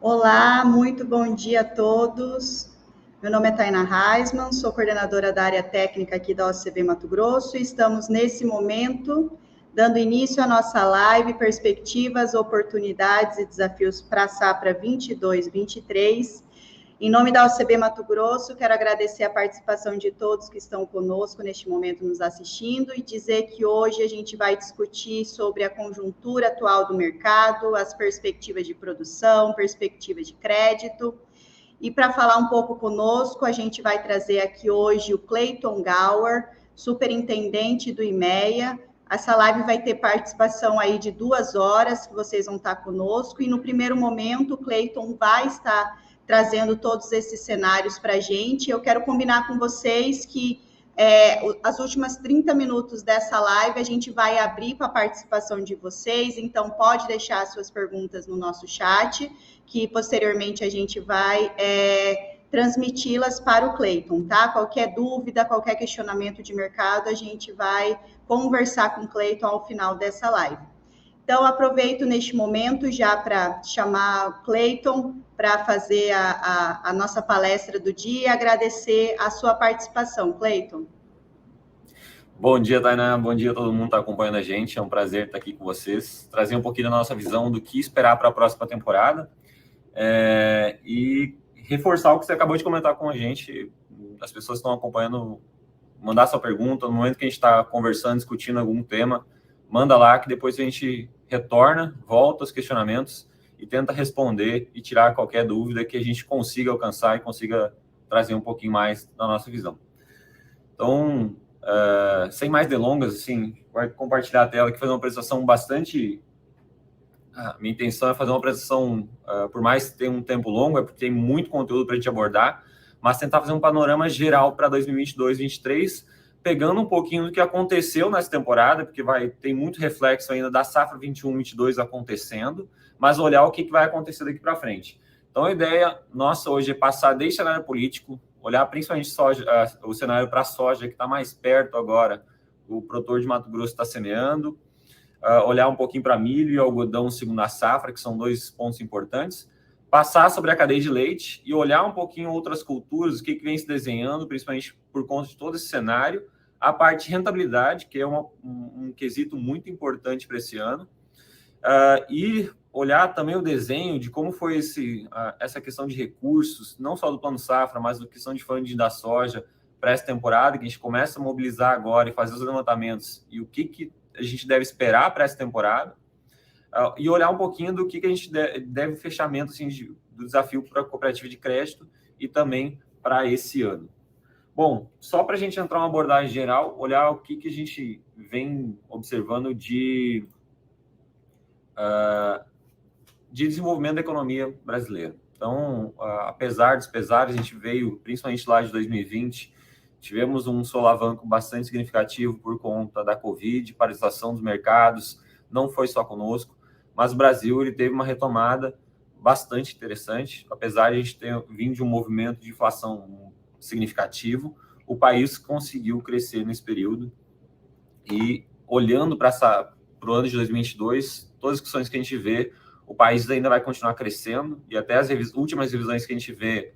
Olá, muito bom dia a todos. Meu nome é Taina Reisman, sou coordenadora da área técnica aqui da OCB Mato Grosso e estamos nesse momento dando início à nossa live Perspectivas, Oportunidades e Desafios para a Safra 22-23. Em nome da OCB Mato Grosso, quero agradecer a participação de todos que estão conosco neste momento nos assistindo e dizer que hoje a gente vai discutir sobre a conjuntura atual do mercado, as perspectivas de produção, perspectivas de crédito. E para falar um pouco conosco, a gente vai trazer aqui hoje o Clayton Gower, superintendente do IMEA. Essa live vai ter participação aí de 2 horas, que vocês vão estar conosco, e no primeiro momento o Clayton vai estar trazendo todos esses cenários para a gente. Eu quero combinar com vocês que as últimas 30 minutos dessa live a gente vai abrir para a participação de vocês, então pode deixar suas perguntas no nosso chat, que posteriormente a gente vai transmiti-las para o Clayton, tá? Qualquer dúvida, qualquer questionamento de mercado, a gente vai conversar com o Clayton ao final dessa live. Então, aproveito neste momento já para chamar o Clayton para fazer a nossa palestra do dia e agradecer a sua participação. Clayton. Bom dia, Tainá. Bom dia a todo mundo que está acompanhando a gente. É um prazer estar aqui com vocês, trazer um pouquinho da nossa visão do que esperar para a próxima temporada e reforçar o que você acabou de comentar com a gente. As pessoas que estão acompanhando, mandar sua pergunta no momento que a gente está conversando, discutindo algum tema, manda lá que depois a gente retorna, volta os questionamentos e tenta responder e tirar qualquer dúvida que a gente consiga alcançar e consiga trazer um pouquinho mais da nossa visão. Então, sem mais delongas, assim, vai compartilhar a tela aqui, fazer uma apresentação bastante... A minha intenção é fazer uma apresentação, por mais que tenha um tempo longo, é porque tem muito conteúdo para a gente abordar, mas tentar fazer um panorama geral para 2022-2023, pegando um pouquinho do que aconteceu nessa temporada, porque tem muito reflexo ainda da safra 21-22 acontecendo, mas olhar o que vai acontecer daqui para frente. Então, a ideia nossa hoje é passar desde o cenário político, olhar principalmente soja, o cenário para a soja, que está mais perto agora, o produtor de Mato Grosso está semeando, olhar um pouquinho para milho e algodão segunda safra, que são 2 pontos importantes, passar sobre a cadeia de leite e olhar um pouquinho outras culturas, o que vem se desenhando, principalmente por conta de todo esse cenário, a parte de rentabilidade, que é um quesito muito importante para esse ano, e olhar também o desenho de como foi essa questão de recursos, não só do Plano Safra, mas da questão de funding da soja para essa temporada, que a gente começa a mobilizar agora e fazer os levantamentos, e o que a gente deve esperar para essa temporada, e olhar um pouquinho do que a gente deve fechamento assim, do desafio para a cooperativa de crédito e também para esse ano. Bom, só para a gente entrar uma abordagem geral, olhar o que a gente vem observando de desenvolvimento da economia brasileira. Então, apesar dos pesares, a gente veio, principalmente lá de 2020, tivemos um solavanco bastante significativo por conta da Covid, paralisação dos mercados, não foi só conosco, mas o Brasil ele teve uma retomada bastante interessante, apesar de a gente ter vindo de um movimento de inflação significativo, o país conseguiu crescer nesse período e olhando para o ano de 2022, todas as questões que a gente vê, o país ainda vai continuar crescendo e até as últimas revisões que a gente vê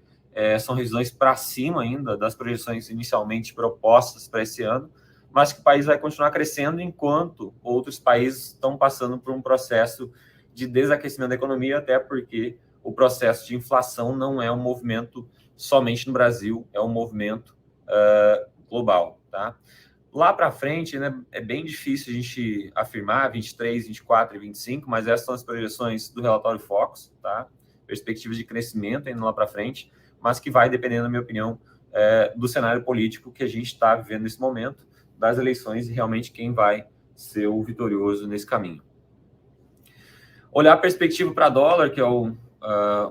são revisões para cima ainda das projeções inicialmente propostas para esse ano, mas que o país vai continuar crescendo enquanto outros países estão passando por um processo de desaquecimento da economia, até porque o processo de inflação não é um movimento somente no Brasil, é um movimento global, tá? Lá para frente, né, é bem difícil a gente afirmar 23, 24 e 25, mas essas são as projeções do relatório Focus, tá? Perspectivas de crescimento ainda lá para frente, mas que vai dependendo, na minha opinião, do cenário político que a gente está vivendo nesse momento, das eleições e realmente quem vai ser o vitorioso nesse caminho. Olhar a perspectiva para dólar, que é o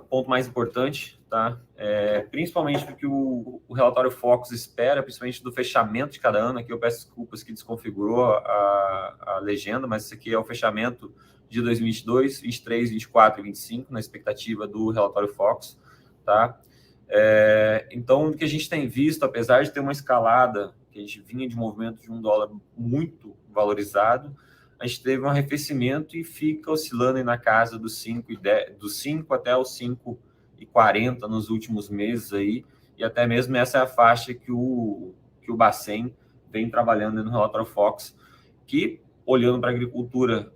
ponto mais importante, tá? Principalmente porque o relatório Focus espera, principalmente do fechamento de cada ano. Aqui eu peço desculpas que desconfigurou a legenda, mas esse aqui é o fechamento de 2022, 23, 24 e 25, na expectativa do relatório Focus, tá? Então, o que a gente tem visto, apesar de ter uma escalada, que a gente vinha de movimento de um dólar muito valorizado, a gente teve um arrefecimento e fica oscilando aí na casa dos 5,10, dos 5 até os 5,40 nos últimos meses aí, e até mesmo essa é a faixa que o Bacen vem trabalhando no relatório Fox, que, olhando para a agricultura,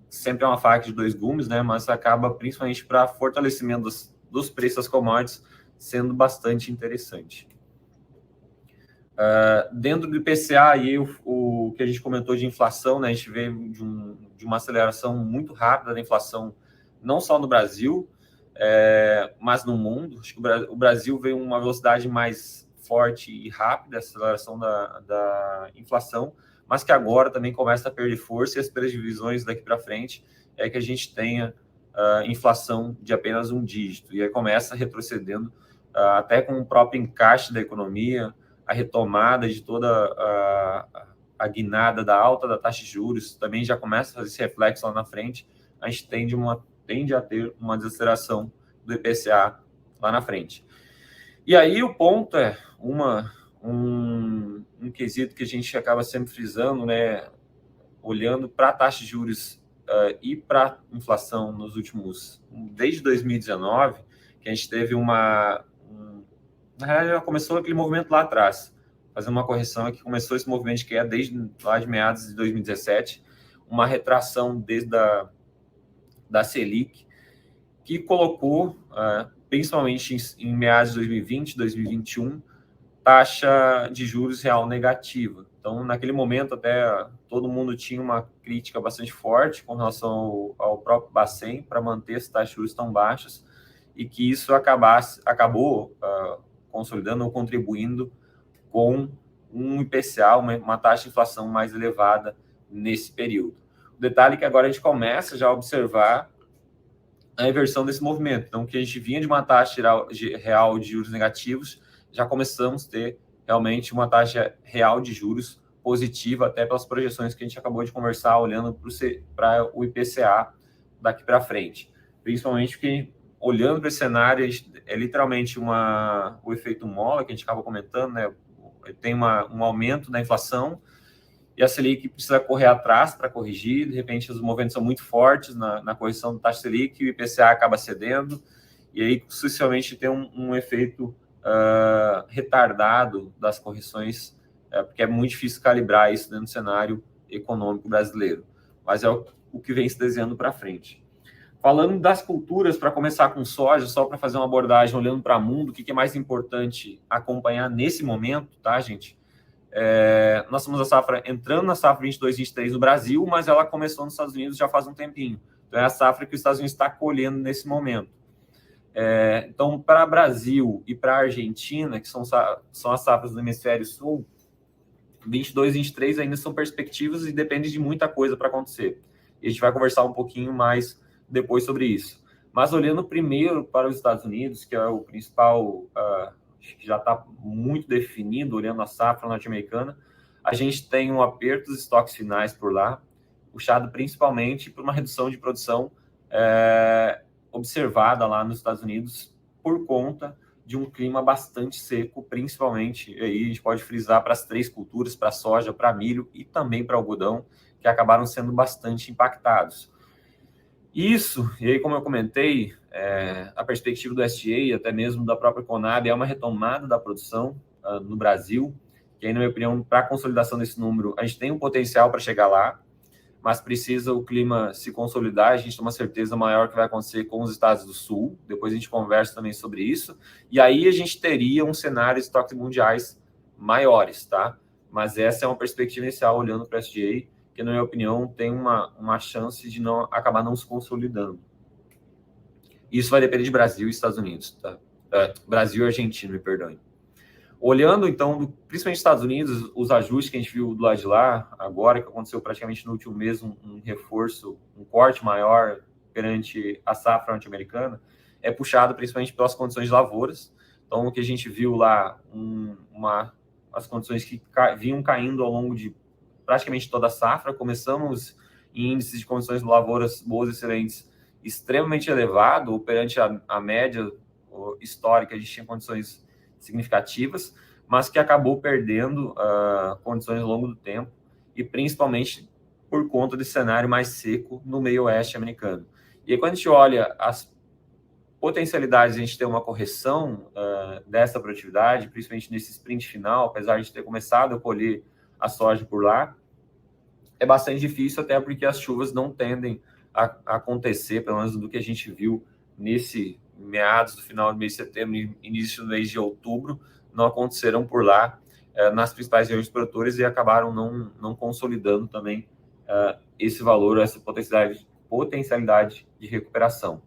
sempre é uma faca de dois gumes, né? Mas acaba, principalmente para fortalecimento dos preços das commodities, sendo bastante interessante. Dentro do IPCA, aí, o que a gente comentou de inflação, né? A gente vê de uma aceleração muito rápida da inflação, não só no Brasil, mas no mundo. Acho que o Brasil veio uma velocidade mais forte e rápida, a aceleração da inflação, mas que agora também começa a perder força, e as previsões daqui para frente é que a gente tenha inflação de apenas um dígito, e aí começa retrocedendo até com o próprio encaixe da economia, a retomada de toda a guinada da alta da taxa de juros, também já começa a fazer esse reflexo lá na frente, a gente tende a ter uma desaceleração do IPCA lá na frente. E aí o ponto é um quesito que a gente acaba sempre frisando, né, olhando para a taxa de juros e para a inflação nos últimos, desde 2019, que a gente teve na realidade, começou aquele movimento lá atrás, fazendo uma correção aqui, começou esse movimento que é desde lá de meados de 2017, uma retração desde da Selic, que colocou, principalmente em meados de 2020, 2021, taxa de juros real negativa. Então, naquele momento, até todo mundo tinha uma crítica bastante forte com relação ao próprio Bacen para manter as taxas de juros tão baixas, e que isso acabou consolidando ou contribuindo com um IPCA, uma taxa de inflação mais elevada nesse período. O detalhe é que agora a gente começa já a observar a inversão desse movimento. Então, que a gente vinha de uma taxa real de juros negativos, já começamos a ter realmente uma taxa real de juros positiva, até pelas projeções que a gente acabou de conversar, olhando para o IPCA daqui para frente. Principalmente porque, olhando para esse cenário, é literalmente o efeito mola, que a gente acaba comentando, né? Tem um aumento da inflação, e a Selic precisa correr atrás para corrigir, de repente os movimentos são muito fortes na correção da taxa Selic, e o IPCA acaba cedendo, e aí sucessivamente tem um efeito retardado das correções, porque é muito difícil calibrar isso dentro do cenário econômico brasileiro, mas é o que vem se desenhando para frente. Falando das culturas, para começar com soja, só para fazer uma abordagem olhando para o mundo, o que é mais importante acompanhar nesse momento, tá, gente? Nós estamos entrando na safra 22-23 no Brasil, mas ela começou nos Estados Unidos já faz um tempinho. Então, é a safra que os Estados Unidos está colhendo nesse momento. Então, para o Brasil e para a Argentina, que são as safras do hemisfério sul, 22 e 23 ainda são perspectivas e depende de muita coisa para acontecer. E a gente vai conversar um pouquinho mais depois sobre isso. Mas olhando primeiro para os Estados Unidos, que é o principal, que já está muito definido, olhando a safra norte-americana, a gente tem um aperto dos estoques finais por lá, puxado principalmente por uma redução de produção observada lá nos Estados Unidos por conta de um clima bastante seco, principalmente, aí a gente pode frisar para as três culturas, para soja, para milho e também para algodão, que acabaram sendo bastante impactados. Isso, e aí como eu comentei, a perspectiva do SDA e até mesmo da própria Conab é uma retomada da produção no Brasil, que aí, na minha opinião, para a consolidação desse número, a gente tem um potencial para chegar lá, mas precisa o clima se consolidar, a gente tem uma certeza maior que vai acontecer com os estados do Sul, depois a gente conversa também sobre isso, e aí a gente teria um cenário de estoques mundiais maiores, tá? Mas essa é uma perspectiva inicial, olhando para o SDA, que, na minha opinião, tem uma chance de acabar não se consolidando. Isso vai depender de Brasil e Estados Unidos, tá? Brasil e Argentina, me perdoem. Olhando, então, principalmente Estados Unidos, os ajustes que a gente viu do lado de lá, agora que aconteceu praticamente no último mês, um reforço, um corte maior perante a safra norte-americana, é puxado principalmente pelas condições de lavouras. Então, o que a gente viu lá, as condições que vinham caindo ao longo de praticamente toda a safra, começamos em índices de condições de lavouras boas e excelentes extremamente elevado, perante a média histórica, a gente tinha condições significativas, mas que acabou perdendo condições ao longo do tempo, e principalmente por conta desse cenário mais seco no meio oeste americano. E aí, quando a gente olha as potencialidades de a gente ter uma correção dessa produtividade, principalmente nesse sprint final, apesar de ter começado a colher a soja por lá, é bastante difícil, até porque as chuvas não tendem a acontecer, pelo menos do que a gente viu nesse meados do final do mês de setembro e início do mês de outubro, não aconteceram por lá nas principais regiões produtoras e acabaram não consolidando também esse valor, essa potencialidade de recuperação.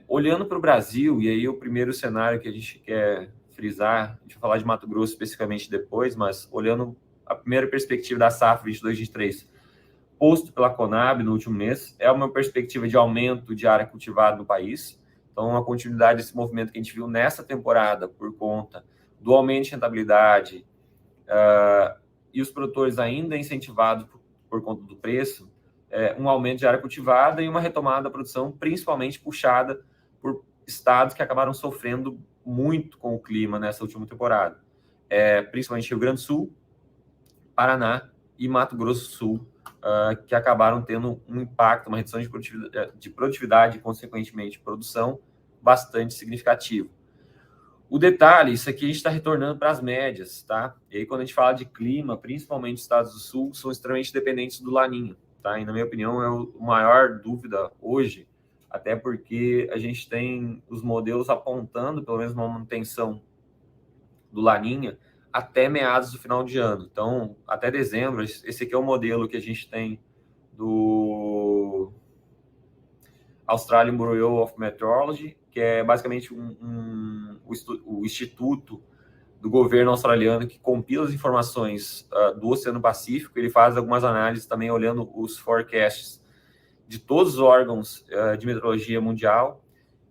Olhando para o Brasil, e aí o primeiro cenário que a gente quer frisar, a gente vai falar de Mato Grosso especificamente depois, mas olhando a primeira perspectiva da safra 22-23, posto pela Conab no último mês, é uma perspectiva de aumento de área cultivada no país. Então, a continuidade desse movimento que a gente viu nessa temporada por conta do aumento de rentabilidade e os produtores ainda incentivados por conta do preço, um aumento de área cultivada e uma retomada da produção, principalmente puxada por estados que acabaram sofrendo muito com o clima nessa última temporada, principalmente Rio Grande do Sul, Paraná e Mato Grosso do Sul, que acabaram tendo um impacto, uma redução de produtividade e, consequentemente, produção bastante significativo. O detalhe, isso aqui a gente está retornando para as médias, tá? E aí, quando a gente fala de clima, principalmente os estados do Sul, são extremamente dependentes do Laninha, tá? E, na minha opinião, é a maior dúvida hoje, até porque a gente tem os modelos apontando, pelo menos, uma manutenção do Laninha até meados do final de ano. Então, até dezembro, esse aqui é o modelo que a gente tem do Australian Bureau of Meteorology, que é basicamente o instituto do governo australiano que compila as informações do Oceano Pacífico. Ele faz algumas análises também olhando os forecasts de todos os órgãos de meteorologia mundial,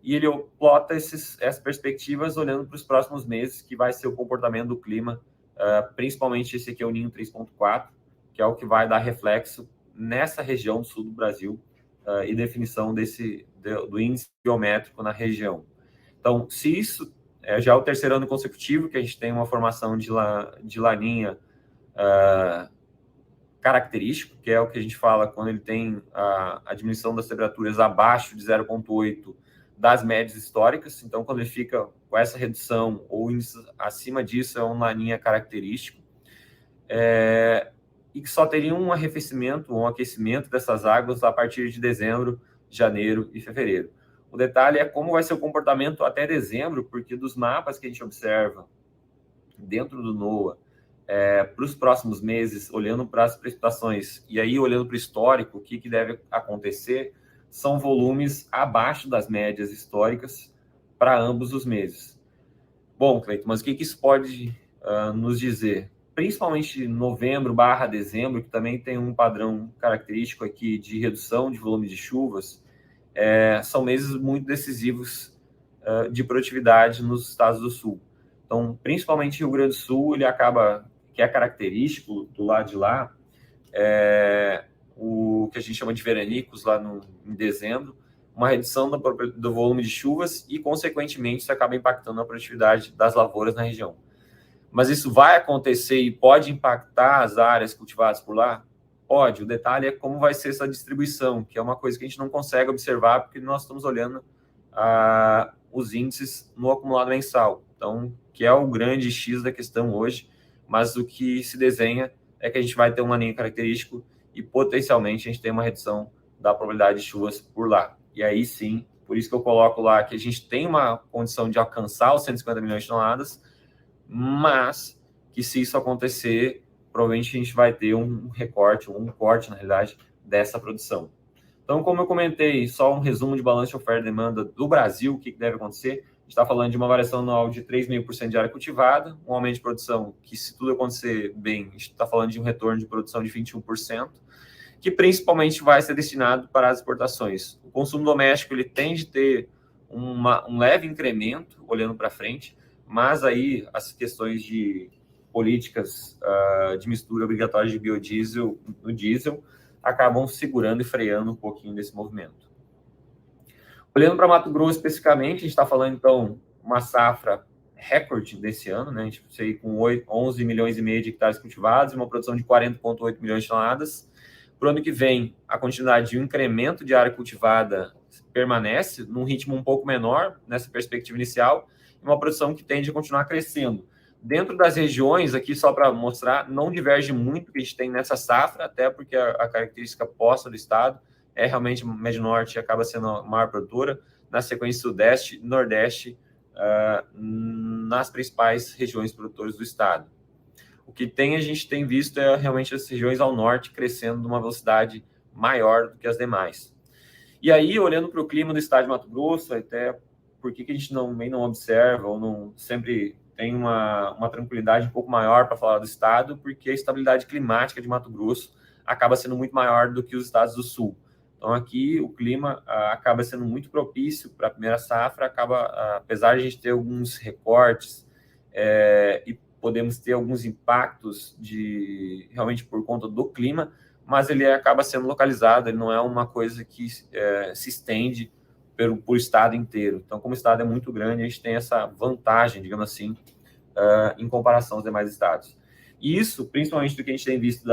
e ele plota essas perspectivas olhando para os próximos meses, que vai ser o comportamento do clima, principalmente esse aqui é o Ninho 3.4, que é o que vai dar reflexo nessa região do sul do Brasil, e definição do índice biométrico na região. Então, se isso já é o terceiro ano consecutivo que a gente tem uma formação de laninha característico, que é o que a gente fala quando ele tem a diminuição das temperaturas abaixo de 0,8 das médias históricas. Então, quando ele fica com essa redução ou índice acima disso, é um laninha característico. E que só teria um arrefecimento, um aquecimento dessas águas a partir de dezembro, janeiro e fevereiro. O detalhe é como vai ser o comportamento até dezembro, porque dos mapas que a gente observa dentro do NOAA, para os próximos meses, olhando para as precipitações e aí olhando para o histórico, o que deve acontecer, são volumes abaixo das médias históricas para ambos os meses. Bom, Cleiton, mas o que isso pode nos dizer? Principalmente novembro/dezembro, que também tem um padrão característico aqui de redução de volume de chuvas, são meses muito decisivos de produtividade nos estados do sul. Então, principalmente Rio Grande do Sul, ele acaba, que é característico do lado de lá, o que a gente chama de veranicos lá em dezembro, uma redução do volume de chuvas e, consequentemente, isso acaba impactando a produtividade das lavouras na região. Mas isso vai acontecer e pode impactar as áreas cultivadas por lá? Pode. O detalhe é como vai ser essa distribuição, que é uma coisa que a gente não consegue observar porque nós estamos olhando os índices no acumulado mensal. Então, que é o grande X da questão hoje, mas o que se desenha é que a gente vai ter um laninha característico e, potencialmente, a gente tem uma redução da probabilidade de chuvas por lá. E aí, sim, por isso que eu coloco lá que a gente tem uma condição de alcançar os 150 milhões de toneladas, mas que se isso acontecer, provavelmente a gente vai ter um recorte, um corte, na realidade, dessa produção. Então, como eu comentei, só um resumo de balanço de oferta e demanda do Brasil, o que deve acontecer. A gente está falando de uma variação anual de 3,5% de área cultivada, um aumento de produção que, se tudo acontecer bem, a gente está falando de um retorno de produção de 21%, que principalmente vai ser destinado para as exportações. O consumo doméstico ele tende a ter um leve incremento, olhando para frente, mas aí as questões de políticas de mistura obrigatória de biodiesel no diesel acabam segurando e freando um pouquinho desse movimento. Olhando para Mato Grosso especificamente, a gente está falando, então, uma safra recorde desse ano, né? A gente saiu com 11 milhões e meio de hectares cultivados e uma produção de 40,8 milhões de toneladas. Para o ano que vem, a continuidade de um incremento de área cultivada permanece num ritmo um pouco menor nessa perspectiva inicial, e uma produção que tende a continuar crescendo. Dentro das regiões, aqui só para mostrar, não diverge muito o que a gente tem nessa safra, até porque a característica posta do estado é realmente Médio Norte acaba sendo a maior produtora, na sequência Sudeste e Nordeste, nas principais regiões produtoras do estado. O que a gente tem visto é realmente as regiões ao norte crescendo numa velocidade maior do que as demais. E aí, olhando para o clima do estado de Mato Grosso, até por que a gente não observa ou não sempre tem uma tranquilidade um pouco maior para falar do estado, porque a estabilidade climática de Mato Grosso acaba sendo muito maior do que os estados do sul. Então, aqui o clima acaba sendo muito propício para a primeira safra, apesar de a gente ter alguns recortes e podemos ter alguns impactos realmente por conta do clima, mas ele acaba sendo localizado, ele não é uma coisa que se estende por estado inteiro. Então, como o estado é muito grande, a gente tem essa vantagem, digamos assim, em comparação aos demais estados. E isso, principalmente do que a gente tem visto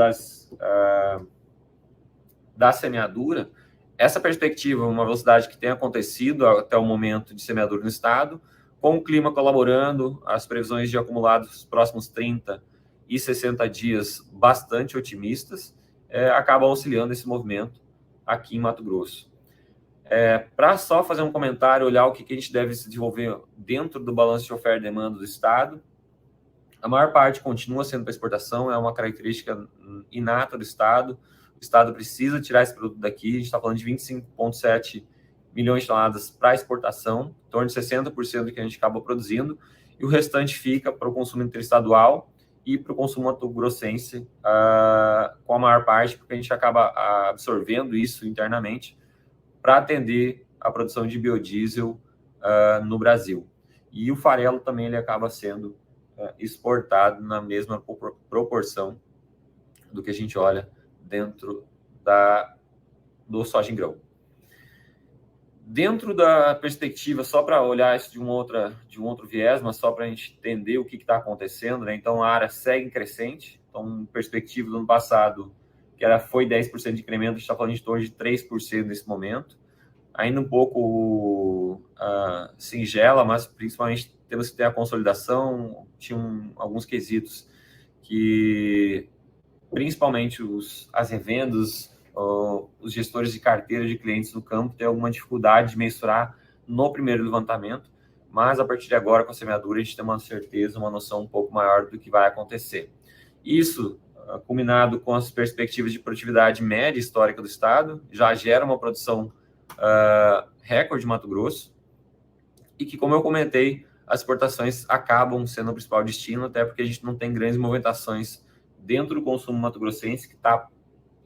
da semeadura, essa perspectiva, uma velocidade que tem acontecido até o momento de semeadura no estado, com o clima colaborando, as previsões de acumulados dos próximos 30 e 60 dias bastante otimistas, acabam auxiliando esse movimento aqui em Mato Grosso. Para só fazer um comentário, olhar o que a gente deve se desenvolver dentro do balanço de oferta e demanda do estado, a maior parte continua sendo para exportação, é uma característica inata do estado. O estado precisa tirar esse produto daqui, a gente está falando de 25,7 milhões de toneladas para exportação, em torno de 60% do que a gente acaba produzindo, e o restante fica para o consumo interestadual e para o consumo mato-grossense, com a maior parte, porque a gente acaba absorvendo isso internamente para atender a produção de biodiesel no Brasil. E o farelo também ele acaba sendo exportado na mesma proporção do que a gente olha dentro do soja em grão. Dentro da perspectiva, só para olhar isso de um outro viés, mas só para a gente entender o que está acontecendo, né? Então, a área segue crescente. Então, perspectiva do ano passado, que foi 10% de incremento, a gente está falando de torno de 3% nesse momento. Ainda um pouco singela, mas principalmente temos que ter a consolidação. Tinham alguns quesitos que, principalmente as revendas, os gestores de carteira de clientes no campo têm alguma dificuldade de mensurar no primeiro levantamento, mas a partir de agora, com a semeadura, a gente tem uma certeza, uma noção um pouco maior do que vai acontecer. Isso, combinado com as perspectivas de produtividade média histórica do estado, já gera uma produção recorde de Mato Grosso, e que, como eu comentei, as exportações acabam sendo o principal destino, até porque a gente não tem grandes movimentações dentro do consumo mato-grossense, que está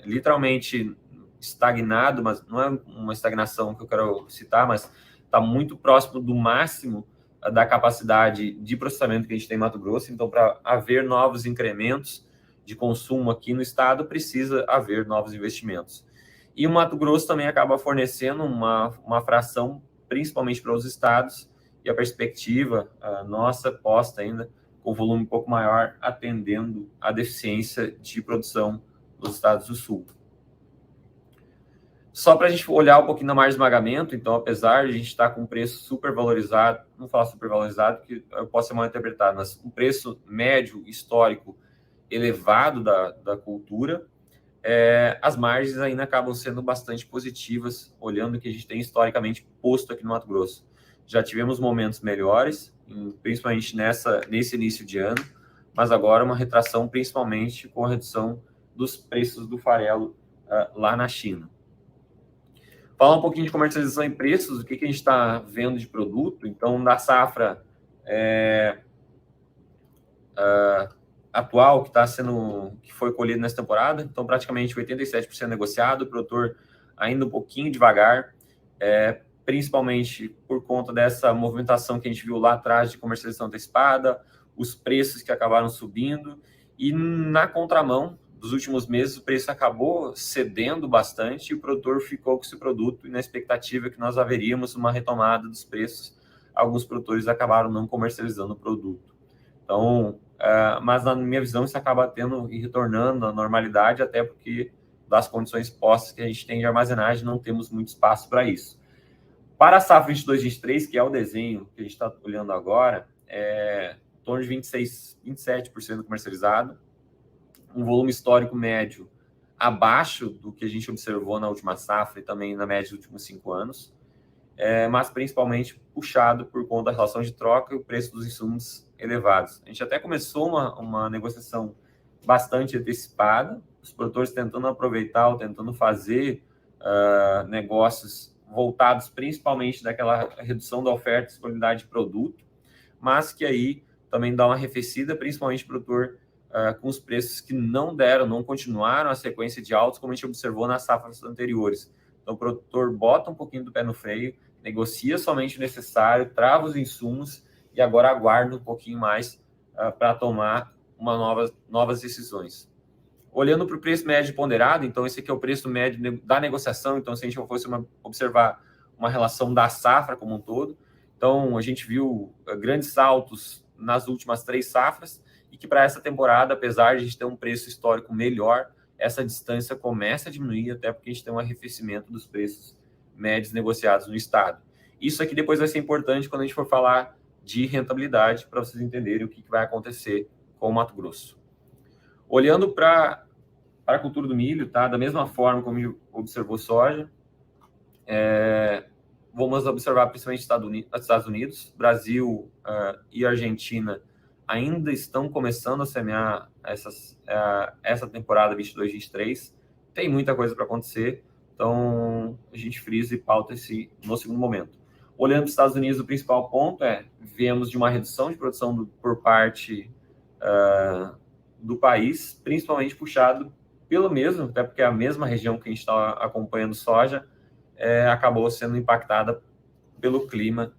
literalmente estagnado, mas não é uma estagnação que eu quero citar, mas está muito próximo do máximo da capacidade de processamento que a gente tem em Mato Grosso. Então, para haver novos incrementos de consumo aqui no estado, precisa haver novos investimentos. E o Mato Grosso também acaba fornecendo uma fração, principalmente para os estados, e a perspectiva nossa posta ainda com volume um pouco maior, atendendo a deficiência de produção dos estados do sul. Só para a gente olhar um pouquinho na margem de esmagamento, então, apesar de a gente estar com um preço super valorizado, não falo super valorizado, porque eu posso ser mal interpretado, mas um preço médio histórico elevado da cultura, as margens ainda acabam sendo bastante positivas, olhando o que a gente tem historicamente posto aqui no Mato Grosso. Já tivemos momentos melhores, principalmente nesse início de ano, mas agora uma retração principalmente com a redução dos preços do farelo lá na China. Falar um pouquinho de comercialização e preços, o que a gente está vendo de produto. Então, da safra atual que foi colhido nessa temporada, então praticamente 87% negociado, o produtor ainda um pouquinho devagar, principalmente por conta dessa movimentação que a gente viu lá atrás de comercialização antecipada, os preços que acabaram subindo, e na contramão dos últimos meses o preço acabou cedendo bastante e o produtor ficou com esse produto e na expectativa que nós haveríamos uma retomada dos preços alguns produtores acabaram não comercializando o produto. Então, mas na minha visão, isso acaba tendo e retornando à normalidade, até porque das condições postas que a gente tem de armazenagem, não temos muito espaço para isso. Para a safra 22-23, que é o desenho que a gente está olhando agora, em torno de 27% comercializado, um volume histórico médio abaixo do que a gente observou na última safra e também na média dos últimos 5 anos, mas principalmente puxado por conta da relação de troca e o preço dos insumos elevados. A gente até começou uma negociação bastante antecipada, os produtores tentando aproveitar ou tentando fazer negócios voltados principalmente daquela redução da oferta e disponibilidade de produto, mas que aí também dá uma arrefecida, principalmente para o produtor com os preços que não continuaram a sequência de altos, como a gente observou nas safras anteriores. Então, o produtor bota um pouquinho do pé no freio, negocia somente o necessário, trava os insumos e agora aguarda um pouquinho mais para tomar novas decisões. Olhando para o preço médio ponderado, então esse aqui é o preço médio da negociação, então se a gente fosse observar uma relação da safra como um todo, então a gente viu grandes saltos nas últimas 3 safras e que para essa temporada, apesar de a gente ter um preço histórico melhor, essa distância começa a diminuir, até porque a gente tem um arrefecimento dos preços médios negociados no estado. Isso aqui depois vai ser importante quando a gente for falar de rentabilidade, para vocês entenderem o que vai acontecer com o Mato Grosso. Olhando para a cultura do milho, tá? Da mesma forma como observou soja, vamos observar principalmente Estados Unidos, Brasil e Argentina ainda estão começando a semear essa temporada 22-23. Tem muita coisa para acontecer, então a gente frisa e pauta no segundo momento. Olhando para os Estados Unidos, o principal ponto vemos de uma redução de produção por parte do país, principalmente puxado pelo mesmo, até porque a mesma região que a gente está acompanhando soja acabou sendo impactada pelo clima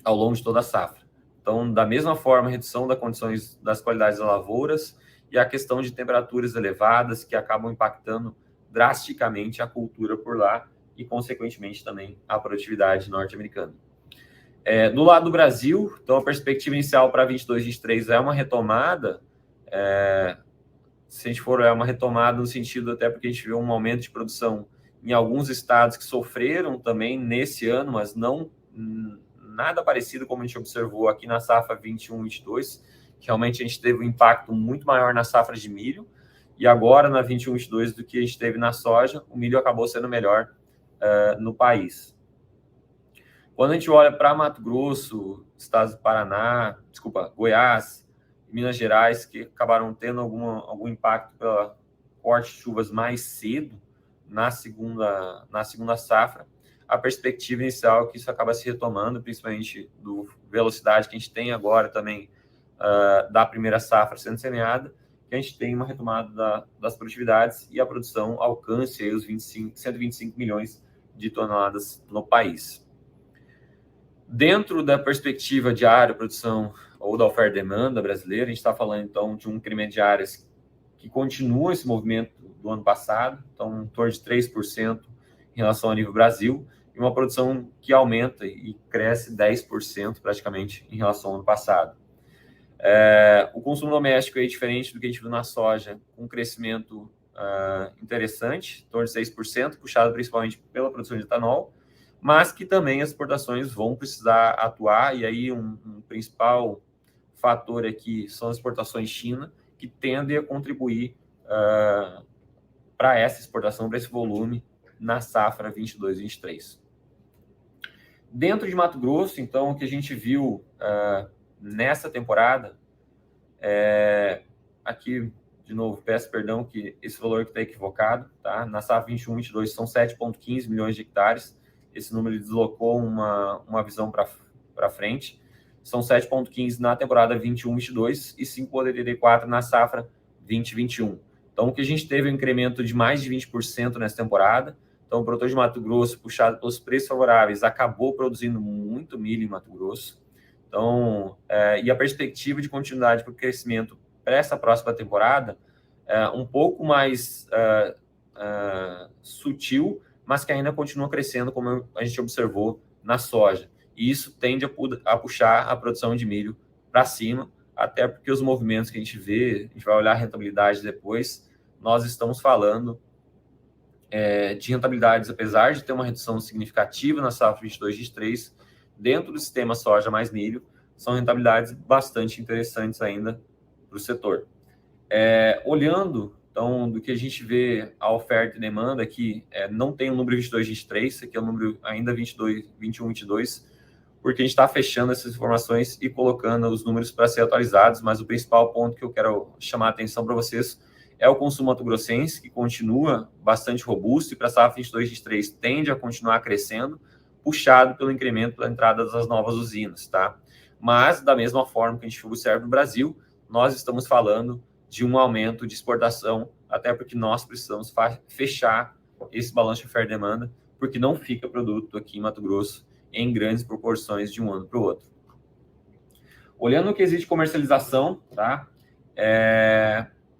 ao longo de toda a safra. Então, da mesma forma, a redução das condições das qualidades das lavouras e a questão de temperaturas elevadas que acabam impactando drasticamente a cultura por lá e, consequentemente, também a produtividade norte-americana. Do lado do Brasil, então, a perspectiva inicial para 22-23 é uma retomada, se a gente for uma retomada no sentido até porque a gente viu um aumento de produção em alguns estados que sofreram também nesse ano, mas não nada parecido como a gente observou aqui na safra 21-22, que realmente a gente teve um impacto muito maior na safra de milho, e agora na 21-22 do que a gente teve na soja, o milho acabou sendo melhor no país. Quando a gente olha para Mato Grosso, estados do Paraná, Goiás, Minas Gerais, que acabaram tendo algum impacto pela corte de chuvas mais cedo na segunda safra, a perspectiva inicial é que isso acaba se retomando, principalmente do velocidade que a gente tem agora também da primeira safra sendo semeada, que a gente tem uma retomada das produtividades e a produção alcance aí os 125 milhões de toneladas no país. Dentro da perspectiva de área, produção ou da oferta e demanda brasileira, a gente está falando então de um incremento de áreas que continua esse movimento do ano passado, então em torno de 3% em relação ao nível Brasil, e uma produção que aumenta e cresce 10% praticamente em relação ao ano passado. O consumo doméstico é diferente do que a gente viu na soja, com um crescimento interessante, em torno de 6%, puxado principalmente pela produção de etanol, mas que também as exportações vão precisar atuar, e aí um principal fator aqui são as exportações China, que tendem a contribuir para essa exportação, para esse volume na safra 22-23. Dentro de Mato Grosso, então, o que a gente viu nessa temporada, aqui, de novo, peço perdão que esse valor que está equivocado, tá? Na safra 21-22 são 7,15 milhões de hectares, esse número deslocou uma visão para frente, são 7,15 na temporada 21-22 e 5,84 na safra 20-21. Então, o que a gente teve um incremento de mais de 20% nessa temporada. Então, o produtor de Mato Grosso, puxado pelos preços favoráveis, acabou produzindo muito milho em Mato Grosso. Então, e a perspectiva de continuidade para o crescimento para essa próxima temporada um pouco mais sutil, mas que ainda continua crescendo, como a gente observou na soja. E isso tende a puxar a produção de milho para cima, até porque os movimentos que a gente vê, a gente vai olhar a rentabilidade depois, nós estamos falando de rentabilidades, apesar de ter uma redução significativa na safra 22-23, dentro do sistema soja mais milho, são rentabilidades bastante interessantes ainda para o setor. Olhando, então, do que a gente vê a oferta e demanda aqui, não tem o número 22-23, esse aqui é o número ainda 21-22, porque a gente está fechando essas informações e colocando os números para ser atualizados, mas o principal ponto que eu quero chamar a atenção para vocês é o consumo mato-grossense, que continua bastante robusto e para a safra 22-23 tende a continuar crescendo, puxado pelo incremento da entrada das novas usinas, tá? Mas, da mesma forma que a gente observa no Brasil, nós estamos falando de um aumento de exportação, até porque nós precisamos fechar esse balanço de oferta e demanda, porque não fica produto aqui em Mato Grosso em grandes proporções de um ano para o outro. Olhando o quesito de comercialização, tá?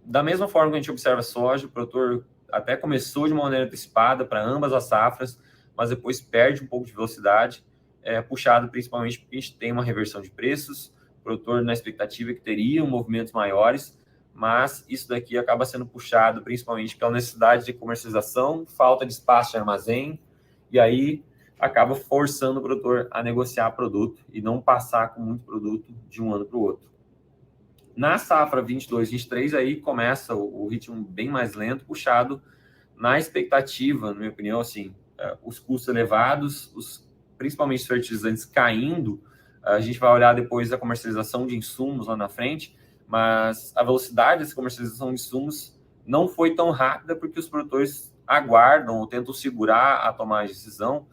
Da mesma forma que a gente observa a soja, o produtor até começou de uma maneira antecipada para ambas as safras, mas depois perde um pouco de velocidade, puxado principalmente porque a gente tem uma reversão de preços, o produtor na expectativa que teria movimentos maiores, mas isso daqui acaba sendo puxado principalmente pela necessidade de comercialização, falta de espaço de armazém, e aí acaba forçando o produtor a negociar produto e não passar com muito produto de um ano para o outro. Na safra 22-23, aí começa o ritmo bem mais lento, puxado na expectativa, na minha opinião, assim, os custos elevados, principalmente os fertilizantes caindo. A gente vai olhar depois a comercialização de insumos lá na frente, mas a velocidade dessa comercialização de insumos não foi tão rápida porque os produtores aguardam ou tentam segurar a tomada de decisão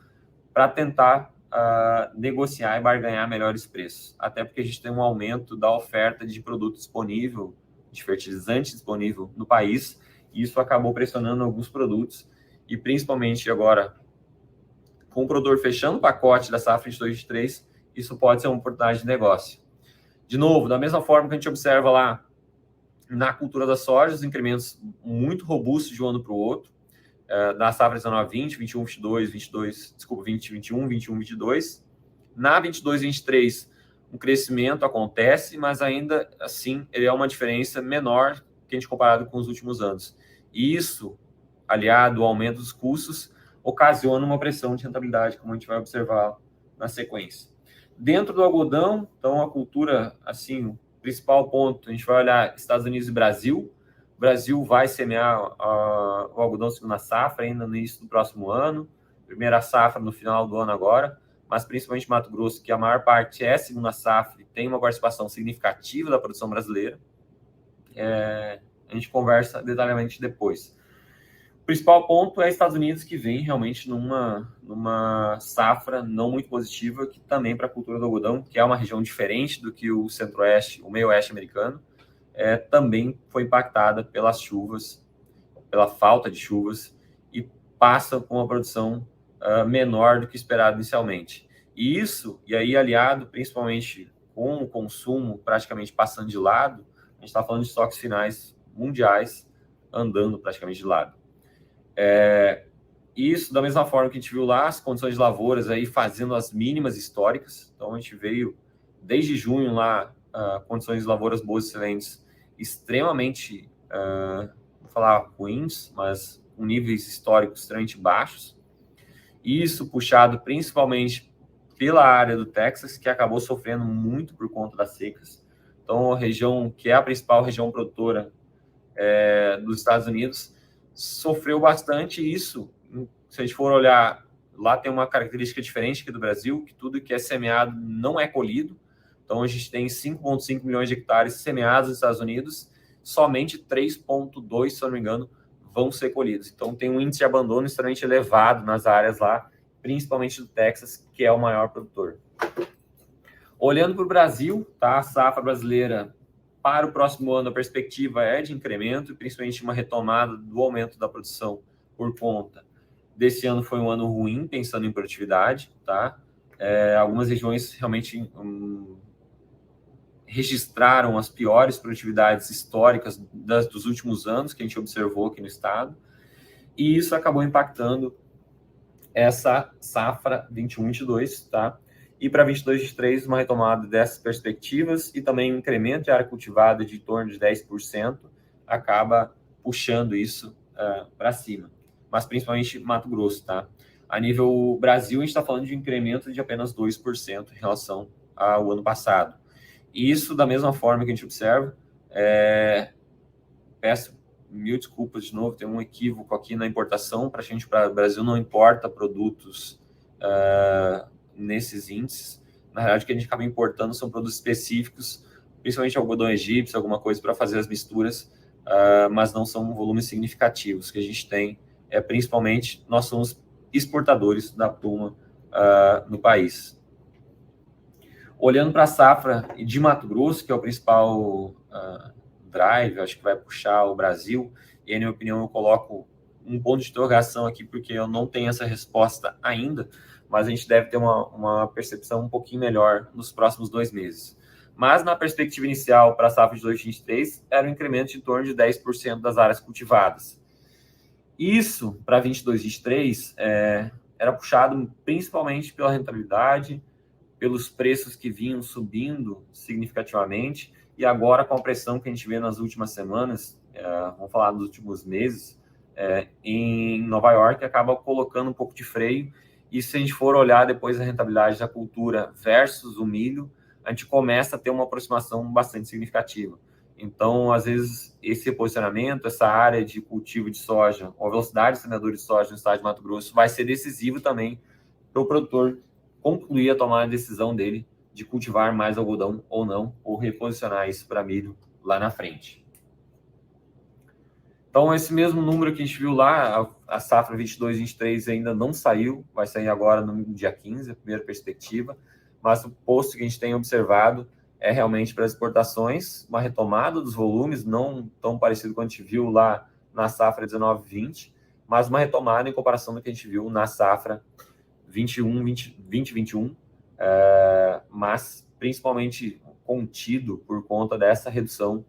para tentar negociar e barganhar melhores preços. Até porque a gente tem um aumento da oferta de produto disponível, de fertilizante disponível no país, e isso acabou pressionando alguns produtos, e principalmente agora, com o produtor fechando o pacote da safra 22-23, isso pode ser uma oportunidade de negócio. De novo, da mesma forma que a gente observa lá na cultura da soja, os incrementos muito robustos de um ano para o outro, da safra 19-20, 21-22, desculpa, 20-21, 21-22. Na 22-23, um crescimento acontece, mas ainda assim ele é uma diferença menor que a gente comparado com os últimos anos. E isso, aliado ao aumento dos custos, ocasiona uma pressão de rentabilidade, como a gente vai observar na sequência. Dentro do algodão, então a cultura, assim, o principal ponto, a gente vai olhar Estados Unidos e Brasil. O Brasil vai semear o algodão segunda safra ainda no início do próximo ano, primeira safra no final do ano agora, mas principalmente Mato Grosso, que a maior parte é segunda safra e tem uma participação significativa da produção brasileira. A gente conversa detalhadamente depois. O principal ponto é Estados Unidos, que vem realmente numa safra não muito positiva, que também para a cultura do algodão, que é uma região diferente do que o centro-oeste, o meio-oeste americano, também foi impactada pelas chuvas, pela falta de chuvas, e passa com uma produção menor do que esperado inicialmente. E isso, e aí aliado principalmente com o consumo praticamente passando de lado, a gente está falando de estoques finais mundiais andando praticamente de lado. Isso, da mesma forma que a gente viu lá, as condições de lavouras aí fazendo as mínimas históricas. Então, a gente veio desde junho lá, condições de lavouras boas e excelentes, extremamente, vou falar ruins, mas com níveis históricos extremamente baixos. Isso puxado principalmente pela área do Texas, que acabou sofrendo muito por conta das secas. Então, a região que é a principal região produtora dos Estados Unidos sofreu bastante isso. Se a gente for olhar, lá tem uma característica diferente aqui do Brasil, que tudo que é semeado não é colhido. Então, a gente tem 5,5 milhões de hectares semeados nos Estados Unidos, somente 3,2, se eu não me engano, vão ser colhidos. Então, tem um índice de abandono extremamente elevado nas áreas lá, principalmente do Texas, que é o maior produtor. Olhando para o Brasil, tá? A safra brasileira para o próximo ano, a perspectiva é de incremento, principalmente uma retomada do aumento da produção por conta desse ano foi um ano ruim, pensando em produtividade, tá? Algumas regiões realmente registraram as piores produtividades históricas dos últimos anos que a gente observou aqui no estado, e isso acabou impactando essa safra 21-22, tá? E para 22-23, uma retomada dessas perspectivas e também um incremento de área cultivada de em torno de 10%, acaba puxando isso para cima. Mas principalmente Mato Grosso, tá? A nível Brasil, a gente está falando de um incremento de apenas 2% em relação ao ano passado. E isso, da mesma forma que a gente observa, peço mil desculpas de novo, tem um equívoco aqui na importação, para a gente, para o Brasil não importa produtos nesses índices. Na verdade, o que a gente acaba importando são produtos específicos, principalmente algodão egípcio, alguma coisa para fazer as misturas, mas não são volumes significativos. O que a gente tem principalmente, nós somos exportadores da pluma no país. Olhando para a safra de Mato Grosso, que é o principal drive, acho que vai puxar o Brasil, e aí, na minha opinião, eu coloco um ponto de interrogação aqui, porque eu não tenho essa resposta ainda, mas a gente deve ter uma percepção um pouquinho melhor nos próximos 2 meses. Mas na perspectiva inicial para a safra de 2023, era um incremento de em torno de 10% das áreas cultivadas. Isso, para 22-23, era puxado principalmente pela rentabilidade, pelos preços que vinham subindo significativamente, e agora com a pressão que a gente vê nas últimas semanas, vamos falar dos últimos meses, em Nova York, acaba colocando um pouco de freio. E se a gente for olhar depois a rentabilidade da cultura versus o milho, a gente começa a ter uma aproximação bastante significativa. Então, às vezes, esse posicionamento, essa área de cultivo de soja, ou a velocidade de semeadura de soja no estado de Mato Grosso, vai ser decisivo também para o produtor concluir a tomar a decisão dele de cultivar mais algodão ou não, ou reposicionar isso para milho lá na frente. Então, esse mesmo número que a gente viu lá, a safra 22-23 ainda não saiu, vai sair agora no dia 15, a primeira perspectiva, mas o posto que a gente tem observado é realmente para as exportações, uma retomada dos volumes, não tão parecido com a gente viu lá na safra 19-20, mas uma retomada em comparação do que a gente viu na safra 20-21, mas principalmente contido por conta dessa redução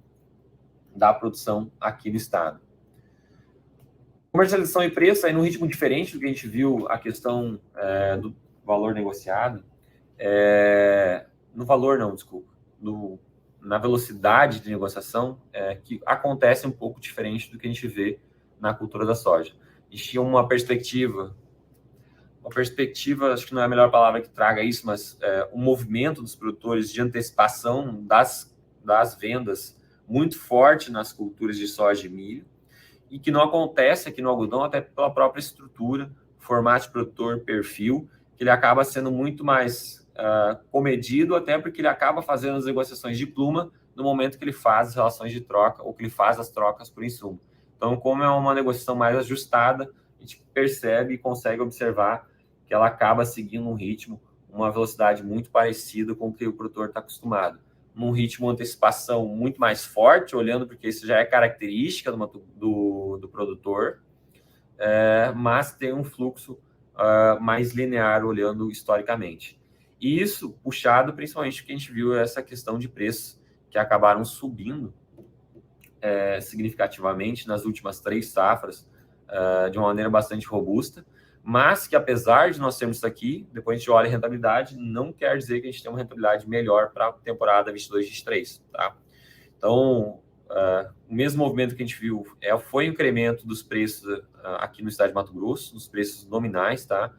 da produção aqui no estado. Comercialização e preço, aí num ritmo diferente do que a gente viu a questão do valor negociado, no valor não, desculpa, na velocidade de negociação, que acontece um pouco diferente do que a gente vê na cultura da soja. A gente tinha uma perspectiva, acho que não é a melhor palavra que traga isso, mas um movimento dos produtores de antecipação das vendas muito forte nas culturas de soja e milho, e que não acontece aqui no algodão, até pela própria estrutura, formato de produtor, perfil, que ele acaba sendo muito mais comedido, até porque ele acaba fazendo as negociações de pluma no momento que ele faz as relações de troca ou que ele faz as trocas por insumo. Então, como é uma negociação mais ajustada, a gente percebe e consegue observar que ela acaba seguindo um ritmo, uma velocidade muito parecida com o que o produtor está acostumado. Num ritmo de antecipação muito mais forte, olhando porque isso já é característica do produtor, mas tem um fluxo mais linear olhando historicamente. E isso puxado principalmente porque a gente viu essa questão de preços que acabaram subindo significativamente nas últimas 3 safras, de uma maneira bastante robusta, mas que apesar de nós termos isso aqui, depois a gente olha a rentabilidade, não quer dizer que a gente tem uma rentabilidade melhor para a temporada 22-23, tá? Então, o mesmo movimento que a gente viu foi o incremento dos preços aqui no estado de Mato Grosso, dos preços nominais, tá?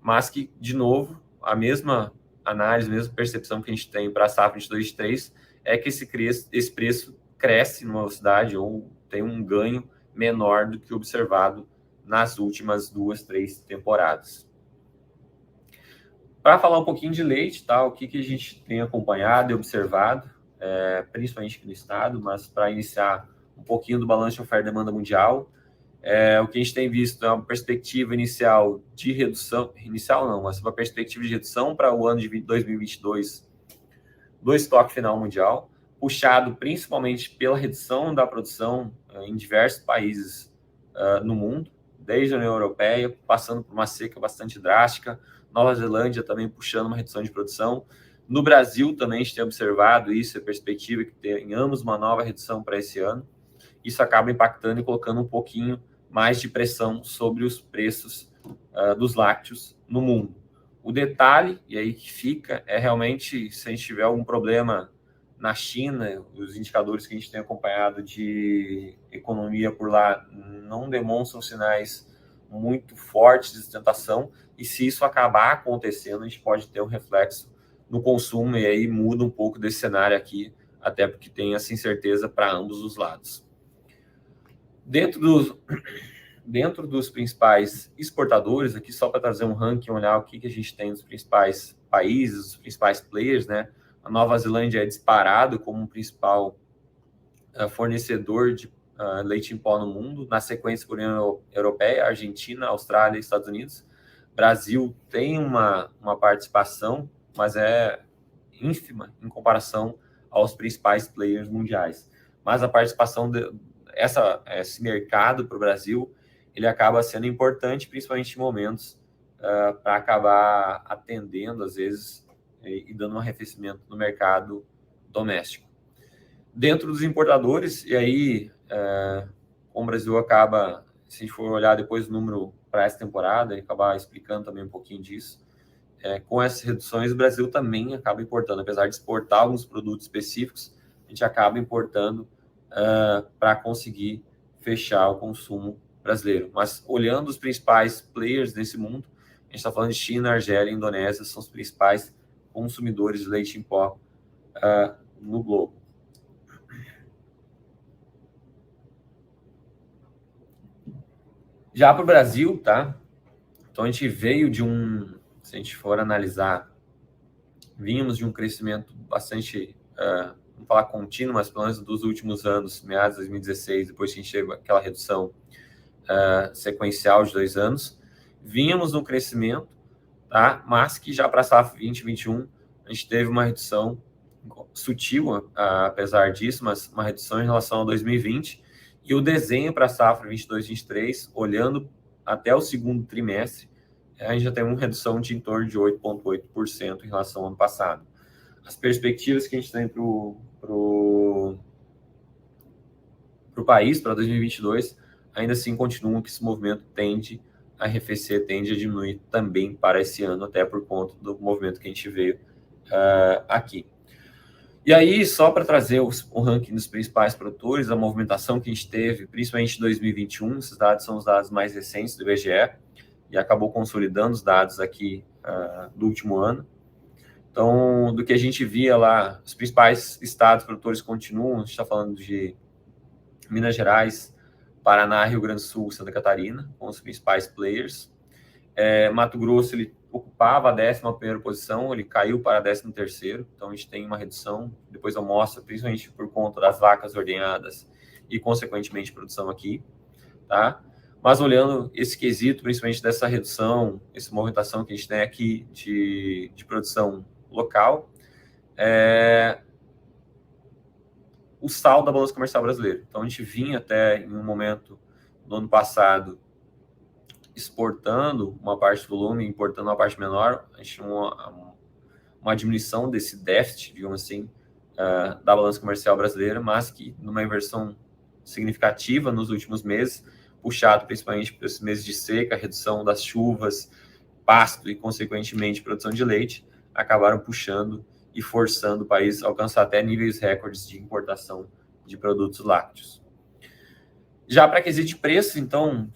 Mas que, de novo, a mesma análise, a mesma percepção que a gente tem para a safra 22-23 é que esse preço cresce numa velocidade ou tem um ganho menor do que observado nas últimas 2, 3 temporadas. Para falar um pouquinho de leite, tá? O que a gente tem acompanhado e observado, principalmente aqui no estado, mas para iniciar um pouquinho do balanço de oferta e demanda mundial, o que a gente tem visto é uma perspectiva inicial de redução, mas uma perspectiva de redução para o ano de 2022 do estoque final mundial, puxado principalmente pela redução da produção em diversos países no mundo, desde a União Europeia, passando por uma seca bastante drástica, Nova Zelândia também puxando uma redução de produção. No Brasil também a gente tem observado isso, a perspectiva que tenhamos uma nova redução para esse ano. Isso acaba impactando e colocando um pouquinho mais de pressão sobre os preços dos lácteos no mundo. O detalhe, e aí que fica, é realmente se a gente tiver algum problema na China, os indicadores que a gente tem acompanhado de economia por lá não demonstram sinais muito fortes de sustentação, e se isso acabar acontecendo, a gente pode ter um reflexo no consumo, e aí muda um pouco desse cenário aqui, até porque tem essa incerteza para ambos os lados. Dentro dos principais exportadores, aqui só para trazer um ranking, olhar o que a gente tem nos principais países, os principais players, né? A Nova Zelândia é disparado como o principal fornecedor de leite em pó no mundo, na sequência por União Europeia, Argentina, Austrália e Estados Unidos. Brasil tem uma participação, mas é ínfima em comparação aos principais players mundiais. Mas a participação esse mercado para o Brasil, ele acaba sendo importante, principalmente em momentos para acabar atendendo, às vezes, e dando um arrefecimento no mercado doméstico. Dentro dos importadores, e aí, como o Brasil acaba, se a gente for olhar depois o número para essa temporada, e acabar explicando também um pouquinho disso, com essas reduções, o Brasil também acaba importando, apesar de exportar alguns produtos específicos, a gente acaba importando para conseguir fechar o consumo brasileiro. Mas olhando os principais players nesse mundo, a gente está falando de China, Argélia e Indonésia, são os principais consumidores de leite em pó no globo. Já para o Brasil, tá? Então a gente veio se a gente for analisar, vínhamos de um crescimento bastante, vamos falar contínuo, mas pelo menos dos últimos anos, meados de 2016, depois que a gente teve aquela redução sequencial de 2 anos, vínhamos no crescimento, tá? Mas que já para a safra 2021, a gente teve uma redução sutil, apesar disso, mas uma redução em relação a 2020, e o desenho para a safra 22-23, olhando até o segundo trimestre, a gente já tem uma redução de em torno de 8,8% em relação ao ano passado. As perspectivas que a gente tem para o país, para 2022, ainda assim continuam que esse movimento tende a arrefecer, tende a diminuir também para esse ano, até por conta do movimento que a gente veio aqui. E aí, só para trazer o ranking dos principais produtores, a movimentação que a gente teve, principalmente em 2021, esses dados são os dados mais recentes do IBGE, e acabou consolidando os dados aqui do último ano. Então, do que a gente via lá, os principais estados produtores continuam, a gente está falando de Minas Gerais, Paraná, Rio Grande do Sul, Santa Catarina, com os principais players. Mato Grosso, ele ocupava a 11ª posição, ele caiu para a 13º, então a gente tem uma redução, depois eu mostro, principalmente por conta das vacas ordenhadas e, consequentemente, produção aqui, tá? Mas olhando esse quesito, principalmente dessa redução, essa movimentação que a gente tem aqui de produção local, o saldo da balança comercial brasileira. Então, a gente vinha até em um momento no ano passado exportando uma parte do volume, importando uma parte menor, a gente tinha uma diminuição desse déficit, digamos assim, da balança comercial brasileira, mas que numa inversão significativa nos últimos meses, puxado principalmente por esses meses de seca, redução das chuvas, pasto e, consequentemente, produção de leite, acabaram puxando e forçando o país a alcançar até níveis recordes de importação de produtos lácteos. Já para quesito de preço, então,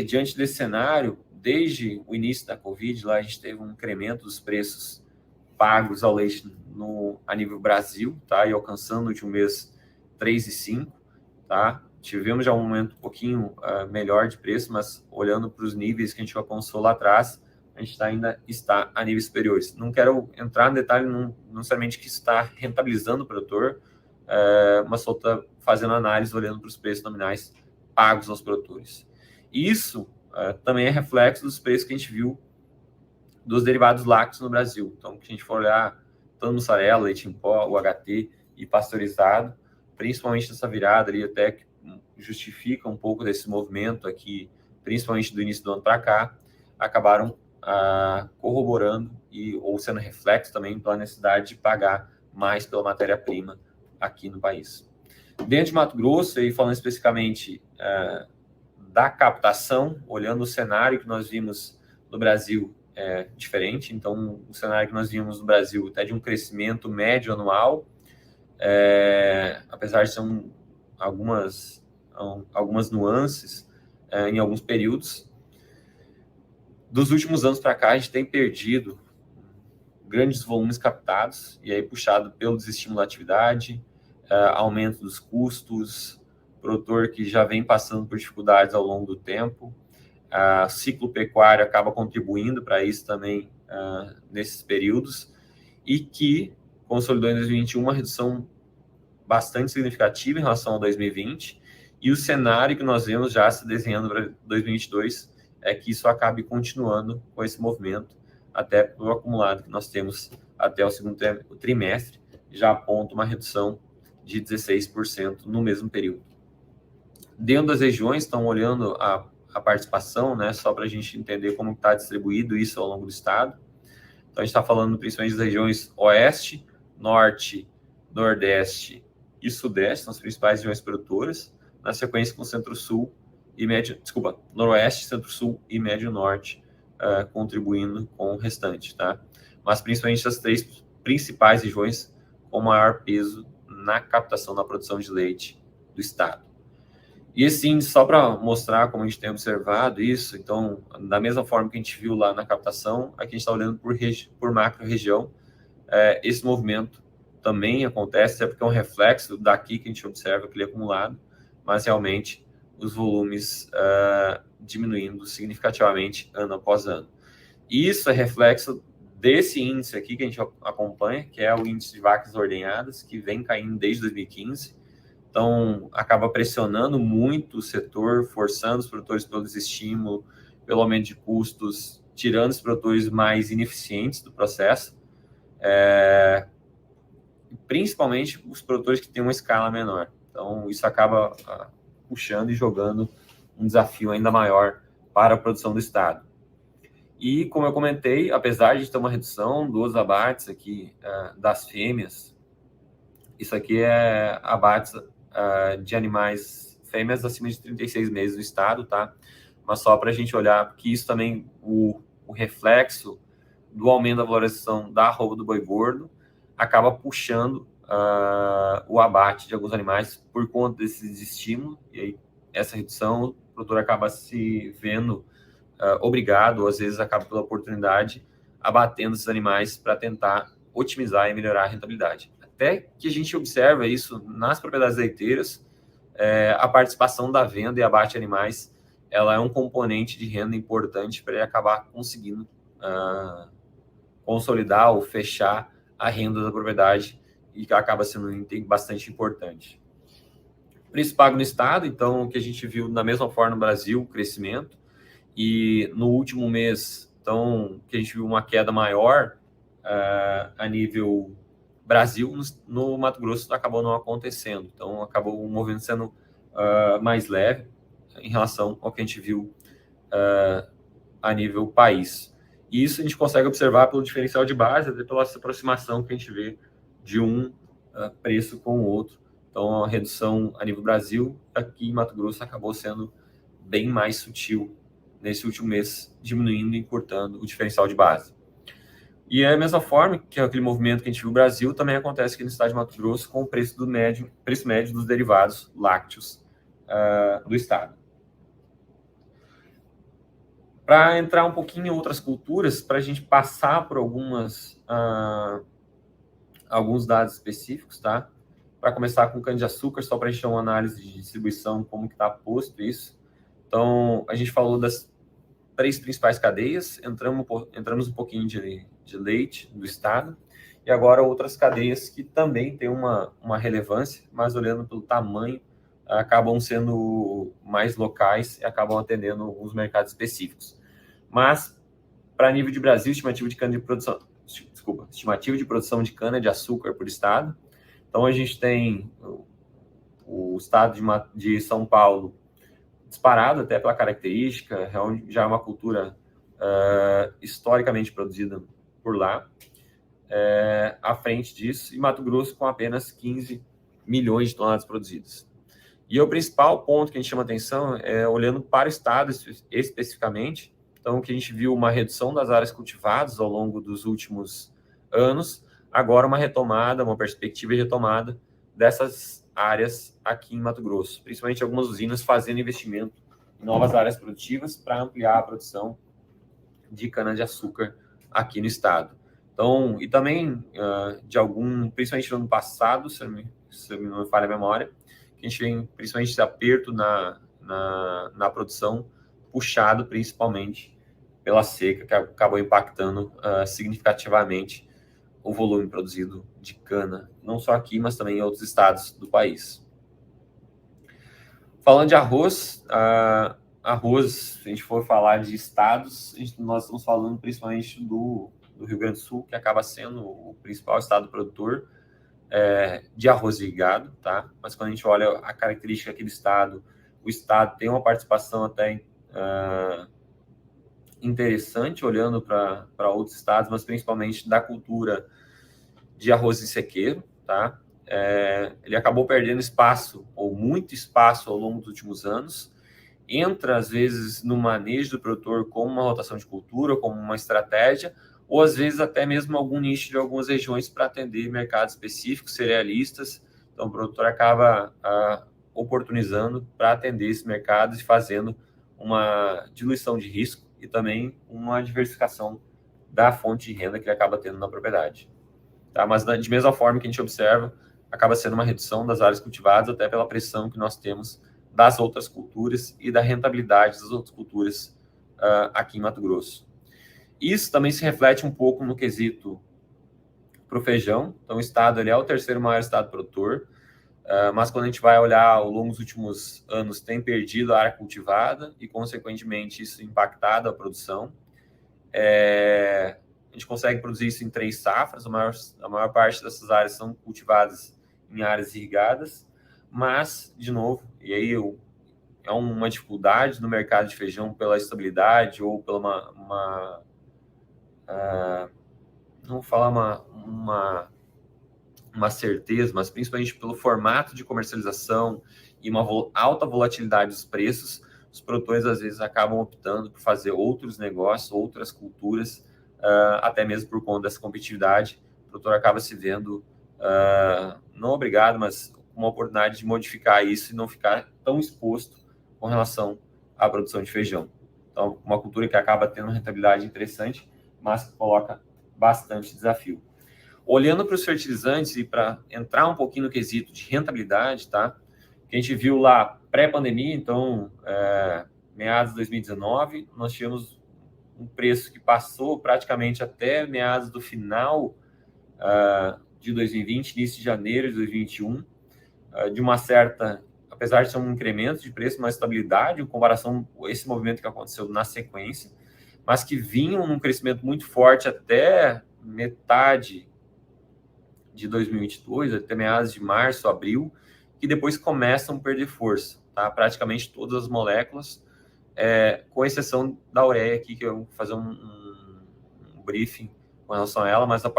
diante desse cenário, desde o início da Covid, lá a gente teve um incremento dos preços pagos ao leite a nível Brasil, tá? E alcançando no último mês 3,5, tá? Tivemos já um momento um pouquinho melhor de preço, mas olhando para os níveis que a gente alcançou lá atrás, a gente ainda está a níveis superiores. Não quero entrar no detalhe, não necessariamente que está rentabilizando o produtor, mas só está fazendo análise, olhando para os preços nominais pagos aos produtores. Isso também é reflexo dos preços que a gente viu dos derivados lácteos no Brasil. Então, se a gente for olhar tanto mussarela, leite em pó, UHT e pasteurizado, principalmente nessa virada ali, até que justifica um pouco desse movimento aqui, principalmente do início do ano para cá, acabaram corroborando ou sendo reflexo também pela necessidade de pagar mais pela matéria-prima aqui no país. Dentro de Mato Grosso, e falando especificamente da captação, olhando o cenário que nós vimos no Brasil é diferente. Então, o cenário que nós vimos no Brasil é de um crescimento médio anual, apesar de ser algumas nuances em alguns períodos. Dos últimos anos para cá, a gente tem perdido grandes volumes captados, e aí puxado pelo desestímulo da atividade, aumento dos custos, produtor que já vem passando por dificuldades ao longo do tempo. Ciclo pecuário acaba contribuindo para isso também nesses períodos, e que consolidou em 2021 uma redução bastante significativa em relação a 2020, e o cenário que nós vemos já se desenhando para 2022 é que isso acabe continuando com esse movimento, até pelo acumulado que nós temos até o segundo trimestre, já aponta uma redução de 16% no mesmo período. Dentro das regiões, estão olhando a participação, né, só para a gente entender como está distribuído isso ao longo do estado. Então, a gente está falando principalmente das regiões Oeste, Norte, Nordeste e Sudeste, são as principais regiões produtoras, na sequência com Centro-Sul e Noroeste, Centro-Sul e Médio-Norte, contribuindo com o restante, tá? Mas principalmente as 3 principais regiões com maior peso na captação da produção de leite do estado. E esse índice, só para mostrar como a gente tem observado isso, então, da mesma forma que a gente viu lá na captação, aqui a gente está olhando por macro-região, esse movimento também acontece, porque é um reflexo daqui que a gente observa aquele acumulado, mas realmente os volumes diminuindo significativamente ano após ano. E isso é reflexo desse índice aqui que a gente acompanha, que é o índice de vacas ordenhadas, que vem caindo desde 2015. Então, acaba pressionando muito o setor, forçando os produtores pelo desestímulo, pelo aumento de custos, tirando os produtores mais ineficientes do processo, principalmente os produtores que têm uma escala menor. Então, isso acaba puxando e jogando um desafio ainda maior para a produção do estado. E, como eu comentei, apesar de ter uma redução dos abates aqui das fêmeas, isso aqui é abates de animais fêmeas acima de 36 meses no estado, tá? Mas só para a gente olhar, porque isso também, o reflexo do aumento da valorização da arroba do boi gordo, acaba puxando o abate de alguns animais por conta desse estímulo, e aí essa redução, o produtor acaba se vendo obrigado, ou às vezes acaba pela oportunidade, abatendo esses animais para tentar otimizar e melhorar a rentabilidade. Até que a gente observa isso nas propriedades leiteiras, a participação da venda e abate de animais, ela é um componente de renda importante para ele acabar conseguindo consolidar ou fechar a renda da propriedade, e que acaba sendo um item bastante importante. Preço pago no estado, então, o que a gente viu da mesma forma no Brasil, crescimento, e no último mês, então, que a gente viu uma queda maior a nível Brasil, no Mato Grosso acabou não acontecendo, então acabou o movimento sendo mais leve em relação ao que a gente viu a nível país. E isso a gente consegue observar pelo diferencial de base, até pela aproximação que a gente vê de um preço com o outro. Então, a redução a nível Brasil, aqui em Mato Grosso, acabou sendo bem mais sutil nesse último mês, diminuindo e encurtando o diferencial de base. E é a mesma forma que aquele movimento que a gente viu no Brasil, também acontece aqui no estado de Mato Grosso com o preço médio dos derivados lácteos do estado. Para entrar um pouquinho em outras culturas, para a gente passar por alguns dados específicos, tá? Para começar com cana-de-açúcar, só para a gente ter uma análise de distribuição, como que está posto isso. Então, a gente falou das 3 principais cadeias, entramos um pouquinho de leite do estado, e agora outras cadeias que também têm uma relevância, mas olhando pelo tamanho, acabam sendo mais locais e acabam atendendo alguns mercados específicos. Mas, para nível de Brasil, estimativa de produção de cana-de-açúcar por estado. Então, a gente tem o estado de São Paulo disparado, até pela característica, já é uma cultura historicamente produzida por lá. À frente disso, e Mato Grosso com apenas 15 milhões de toneladas produzidas. E o principal ponto que a gente chama atenção é olhando para o estado especificamente, Então, que a gente viu uma redução das áreas cultivadas ao longo dos últimos anos, agora uma retomada, uma perspectiva de retomada dessas áreas aqui em Mato Grosso, principalmente algumas usinas fazendo investimento em novas áreas produtivas para ampliar a produção de cana-de-açúcar aqui no estado. Então, e também principalmente no ano passado, se não me falha a memória, que a gente tem principalmente esse aperto na produção, puxado principalmente pela seca, que acabou impactando significativamente o volume produzido de cana, não só aqui, mas também em outros estados do país. Falando de arroz, se a gente for falar de estados, nós estamos falando principalmente do Rio Grande do Sul, que acaba sendo o principal estado produtor de arroz irrigado, tá? Mas quando a gente olha a característica aqui do estado, o estado tem uma participação até interessante, olhando para outros estados, mas principalmente da cultura de arroz em sequeiro, tá? Ele acabou perdendo espaço, ou muito espaço, ao longo dos últimos anos. Entra, às vezes, no manejo do produtor como uma rotação de cultura, como uma estratégia, ou, às vezes, até mesmo algum nicho de algumas regiões para atender mercados específicos, cerealistas. Então, o produtor acaba oportunizando para atender esses mercados e fazendo uma diluição de risco e também uma diversificação da fonte de renda que ele acaba tendo na propriedade. Tá? Mas, de mesma forma que a gente observa, acaba sendo uma redução das áreas cultivadas, até pela pressão que nós temos das outras culturas e da rentabilidade das outras culturas aqui em Mato Grosso. Isso também se reflete um pouco no quesito para o feijão. Então, o estado ele é o terceiro maior estado produtor, mas quando a gente vai olhar ao longo dos últimos anos, tem perdido a área cultivada e, consequentemente, isso impactado a produção. A gente consegue produzir isso em 3 safras, a maior parte dessas áreas são cultivadas em áreas irrigadas, mas, de novo, e aí é uma dificuldade no mercado de feijão pela estabilidade ou pela não vou falar uma certeza, mas principalmente pelo formato de comercialização e uma alta volatilidade dos preços, os produtores às vezes acabam optando por fazer outros negócios, outras culturas, até mesmo por conta dessa competitividade. O produtor acaba se vendo, não obrigado, mas uma oportunidade de modificar isso e não ficar tão exposto com relação à produção de feijão. Então, uma cultura que acaba tendo uma rentabilidade interessante, mas que coloca bastante desafio. Olhando para os fertilizantes e para entrar um pouquinho no quesito de rentabilidade, tá? Que a gente viu lá pré-pandemia, então, meados de 2019, nós tínhamos um preço que passou praticamente até meados do final de 2020, início de janeiro de 2021, de uma certa, apesar de ser um incremento de preço, uma estabilidade em comparação com esse movimento que aconteceu na sequência, mas que vinham num crescimento muito forte até metade de 2022, até meados de março, abril, que depois começam a perder força, tá? Praticamente todas as moléculas, com exceção da ureia aqui, que eu vou fazer um briefing com relação a ela, mas a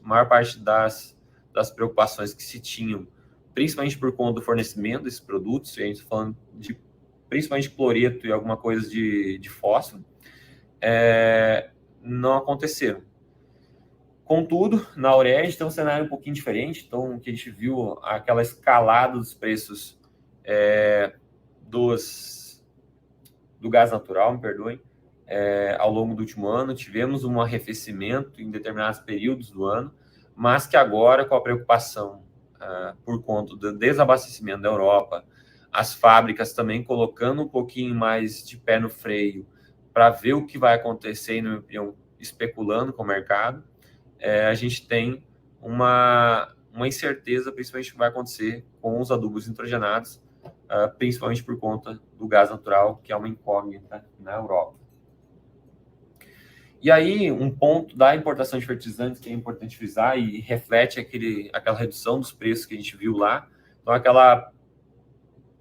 maior parte das preocupações que se tinham, principalmente por conta do fornecimento desses produtos, a gente está falando de principalmente cloreto e alguma coisa de fósforo, não aconteceram. Contudo, na ureia a gente tem um cenário um pouquinho diferente, então que a gente viu aquela escalada dos preços do gás natural, me perdoem, ao longo do último ano. Tivemos um arrefecimento em determinados períodos do ano, mas que agora, com a preocupação por conta do desabastecimento da Europa, as fábricas também colocando um pouquinho mais de pé no freio para ver o que vai acontecer, na minha opinião, especulando com o mercado, a gente tem uma incerteza, principalmente, o que vai acontecer com os adubos nitrogenados, principalmente por conta do gás natural, que é uma incógnita na Europa. E aí, um ponto da importação de fertilizantes que é importante frisar e reflete aquela redução dos preços que a gente viu lá, então aquela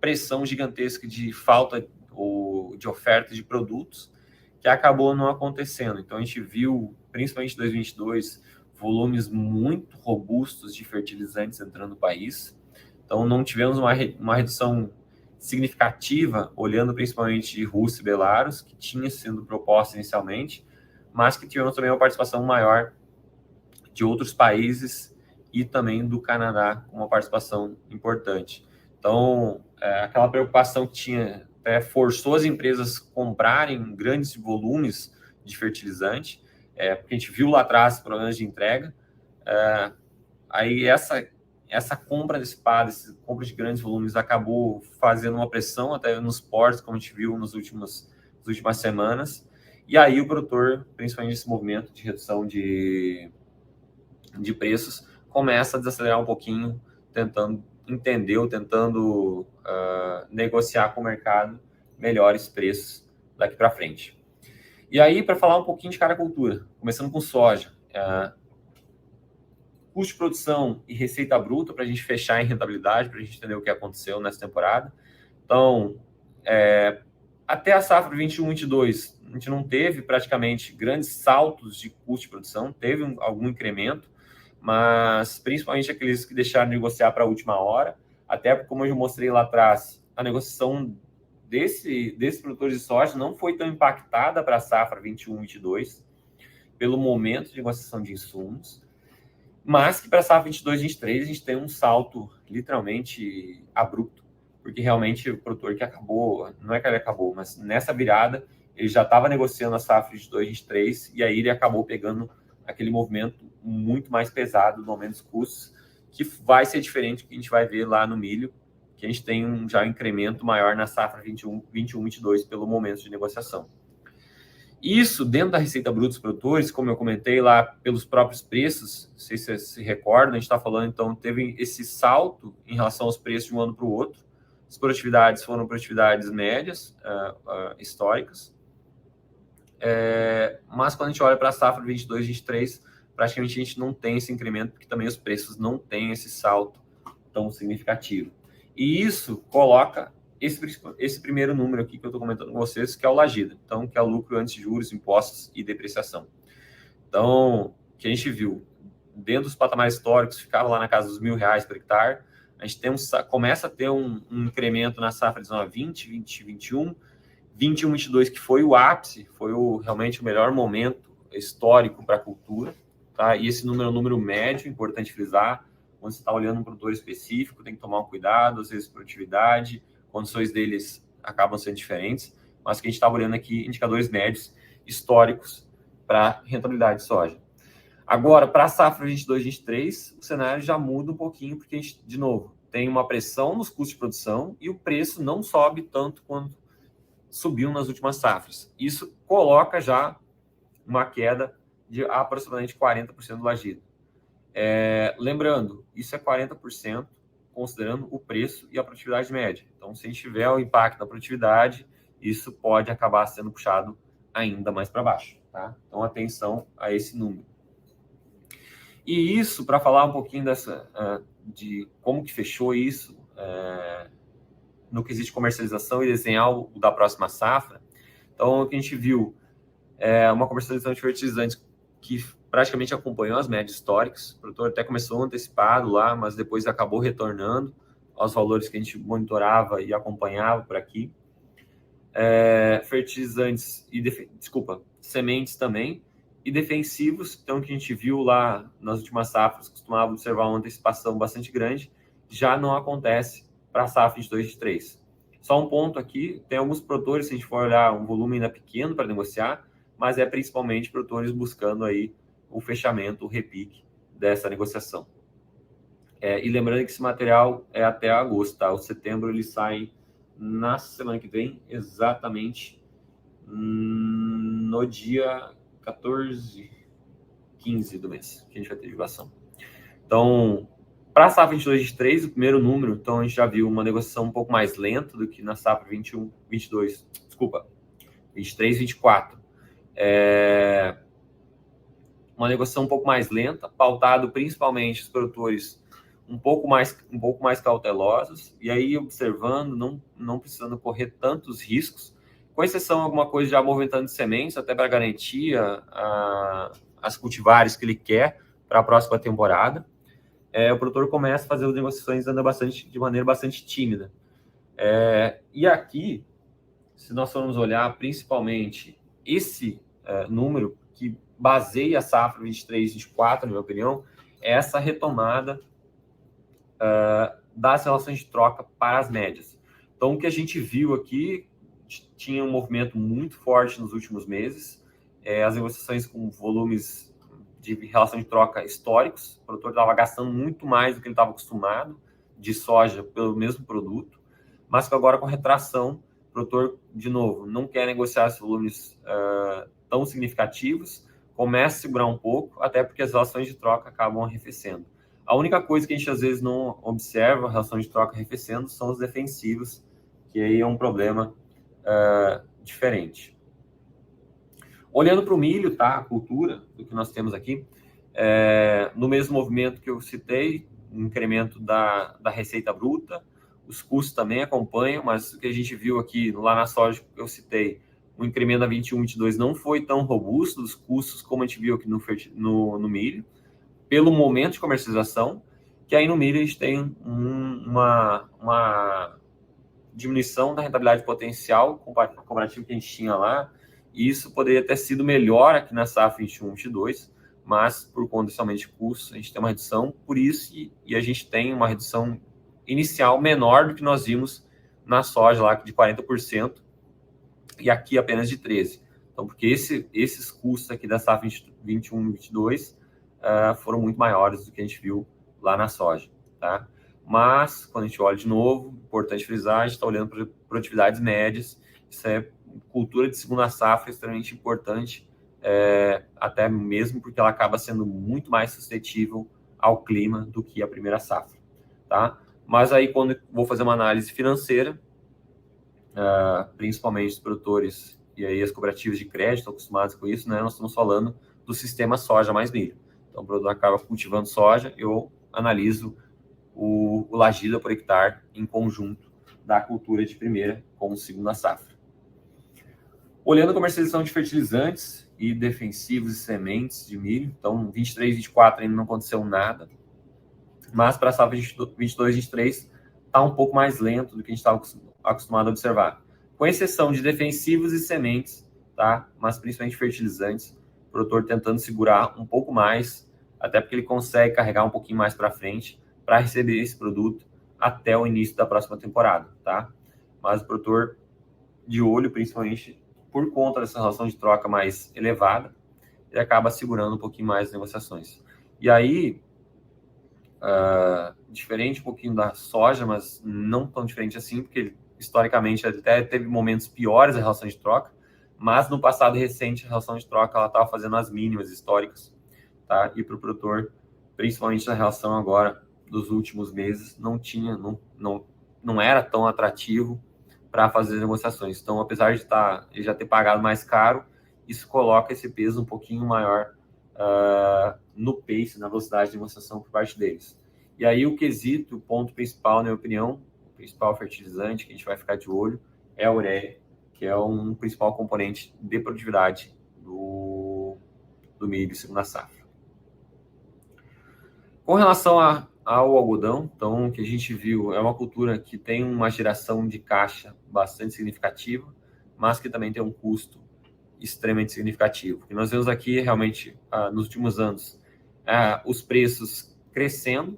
pressão gigantesca de falta ou de oferta de produtos que acabou não acontecendo. Então, a gente viu, principalmente em 2022, volumes muito robustos de fertilizantes entrando no país. Então, não tivemos uma redução significativa, olhando principalmente de Rússia e Belarus, que tinha sido proposta inicialmente, mas que tivemos também uma participação maior de outros países e também do Canadá, com uma participação importante. Então, aquela preocupação que tinha, forçou as empresas a comprarem grandes volumes de fertilizante, porque a gente viu lá atrás problemas de entrega, aí essa compra antecipada, essa compra de grandes volumes acabou fazendo uma pressão até nos portos, como a gente viu nas últimas semanas, e aí o produtor, principalmente esse movimento de redução de preços, começa a desacelerar um pouquinho, tentando entender ou tentando negociar com o mercado melhores preços daqui para frente. E aí, para falar um pouquinho de caricultura, começando com soja, custo de produção e receita bruta, para a gente fechar em rentabilidade, para a gente entender o que aconteceu nessa temporada. Então, até a safra 21-22, a gente não teve praticamente grandes saltos de custo de produção, teve algum incremento, mas principalmente aqueles que deixaram de negociar para a última hora, até porque, como eu já mostrei lá atrás, a negociação desses produtores de soja não foi tão impactada para a safra 21-22, pelo momento de negociação de insumos, mas que para a safra 22-23 a gente tem um salto literalmente abrupto, porque realmente o produtor que acabou, não é que ele acabou, mas nessa virada ele já estava negociando a safra 22-23 e aí ele acabou pegando aquele movimento muito mais pesado no aumento dos custos, que vai ser diferente do que a gente vai ver lá no milho, que a gente tem já um incremento maior na safra 21-22 pelo momento de negociação. Isso, dentro da receita bruta dos produtores, como eu comentei lá, pelos próprios preços, não sei se vocês se recordam, a gente está falando, então, teve esse salto em relação aos preços de um ano para o outro. As produtividades foram produtividades médias, históricas, mas quando a gente olha para a safra 22-23, praticamente a gente não tem esse incremento, porque também os preços não têm esse salto tão significativo. E isso coloca esse primeiro número aqui que eu estou comentando com vocês, que é o LAGIDA, então, que é o lucro antes de juros, impostos e depreciação. Então, o que a gente viu, dentro dos patamares históricos, ficava lá na casa dos R$1.000 por hectare, a gente começa a ter um incremento na safra de 20, 21, 21-22, que foi o ápice, foi realmente o melhor momento histórico para a cultura, tá? E esse número é um número médio, importante frisar. Quando você está olhando um produtor específico, tem que tomar um cuidado, às vezes produtividade, condições deles acabam sendo diferentes, mas que a gente está olhando aqui indicadores médios históricos para rentabilidade de soja. Agora, para a safra 22-23, o cenário já muda um pouquinho, porque a gente, de novo, tem uma pressão nos custos de produção e o preço não sobe tanto quanto subiu nas últimas safras. Isso coloca já uma queda de aproximadamente 40% do LAGIDA. Lembrando, isso é 40% considerando o preço e a produtividade média. Então, se a gente tiver o impacto da produtividade, isso pode acabar sendo puxado ainda mais para baixo. Tá? Então, atenção a esse número. E isso, para falar um pouquinho de como que fechou isso no quesito de comercialização e desenhar o da próxima safra. Então, o que a gente viu é uma comercialização de fertilizantes que praticamente acompanhou as médias históricas. O produtor até começou antecipado lá, mas depois acabou retornando aos valores que a gente monitorava e acompanhava por aqui. Fertilizantes sementes também, e defensivos, então, que a gente viu lá nas últimas safras, costumava observar uma antecipação bastante grande, já não acontece para a safra de 22-23. Só um ponto aqui, tem alguns produtores, se a gente for olhar, um volume ainda pequeno para negociar, mas é principalmente produtores buscando aí o fechamento, o repique dessa negociação. E lembrando que esse material é até agosto, tá? O setembro ele sai na semana que vem, exatamente no dia 14, 15 do mês, que a gente vai ter divulgação. Então, para a safra 22-23, o primeiro número, então a gente já viu uma negociação um pouco mais lenta do que na safra 23-24. Uma negociação um pouco mais lenta, pautado principalmente os produtores um pouco mais cautelosos, e aí observando, não precisando correr tantos riscos, com exceção de alguma coisa já movimentando sementes, até para garantir as cultivares que ele quer para a próxima temporada. O produtor começa a fazer as negociações de maneira bastante tímida. E aqui, se nós formos olhar principalmente esse número que baseia a safra 23-24, na minha opinião, é essa retomada das relações de troca para as médias. Então, o que a gente viu aqui tinha um movimento muito forte nos últimos meses, as negociações com volumes de relação de troca históricos, o produtor estava gastando muito mais do que ele estava acostumado de soja pelo mesmo produto, mas que agora com retração, o produtor, de novo, não quer negociar esses volumes tão significativos, começa a segurar um pouco, até porque as relações de troca acabam arrefecendo. A única coisa que a gente às vezes não observa a relação de troca arrefecendo são os defensivos, que aí é um problema diferente. Olhando para o milho, tá? A cultura do que nós temos aqui, no mesmo movimento que eu citei, um incremento da receita bruta, os custos também acompanham, mas o que a gente viu aqui lá na soja que eu citei, o incremento da 21-22 não foi tão robusto dos custos como a gente viu aqui no milho, pelo momento de comercialização, que aí no milho a gente tem uma diminuição da rentabilidade potencial comparativo que a gente tinha lá, e isso poderia ter sido melhor aqui na safra 21-22, mas por conta somente de custos, a gente tem uma redução, por isso, e a gente tem uma redução inicial menor do que nós vimos na soja lá, de 40%, e aqui apenas de 13%. Então, porque esses custos aqui da safra 21-22 foram muito maiores do que a gente viu lá na soja, tá? Mas, quando a gente olha de novo, importante frisar, a gente está olhando para produtividades médias, isso é cultura de segunda safra extremamente importante, até mesmo porque ela acaba sendo muito mais suscetível ao clima do que a primeira safra, tá? Mas aí, quando eu vou fazer uma análise financeira, principalmente os produtores e aí as cooperativas de crédito estão acostumados com isso, né? Nós estamos falando do sistema soja mais milho. Então, o produtor acaba cultivando soja, eu analiso o lagida por hectare em conjunto da cultura de primeira com segunda safra. Olhando a comercialização de fertilizantes e defensivos e sementes de milho, então 23-24 ainda não aconteceu nada, mas para a safra 22-23 está um pouco mais lento do que a gente estava acostumado a observar. Com exceção de defensivos e sementes, tá? Mas principalmente fertilizantes, o produtor tentando segurar um pouco mais, até porque ele consegue carregar um pouquinho mais para frente para receber esse produto até o início da próxima temporada, tá? Mas o produtor de olho, principalmente por conta dessa relação de troca mais elevada, ele acaba segurando um pouquinho mais as negociações. E aí, diferente um pouquinho da soja, mas não tão diferente assim, porque historicamente até teve momentos piores a relação de troca, mas no passado recente a relação de troca ela estava fazendo as mínimas históricas, tá? E para o produtor, principalmente na relação agora dos últimos meses, não era tão atrativo para fazer negociações. Então, apesar de ele já ter pagado mais caro, isso coloca esse peso um pouquinho maior no pace, na velocidade de negociação por parte deles. E aí o quesito, o ponto principal, na minha opinião, o principal fertilizante que a gente vai ficar de olho é a ureia, que é um principal componente de produtividade do milho segunda safra. Com relação ao algodão, então, o que a gente viu é uma cultura que tem uma geração de caixa bastante significativa, mas que também tem um custo extremamente significativo. O que nós vemos aqui, realmente, nos últimos anos, os preços crescendo,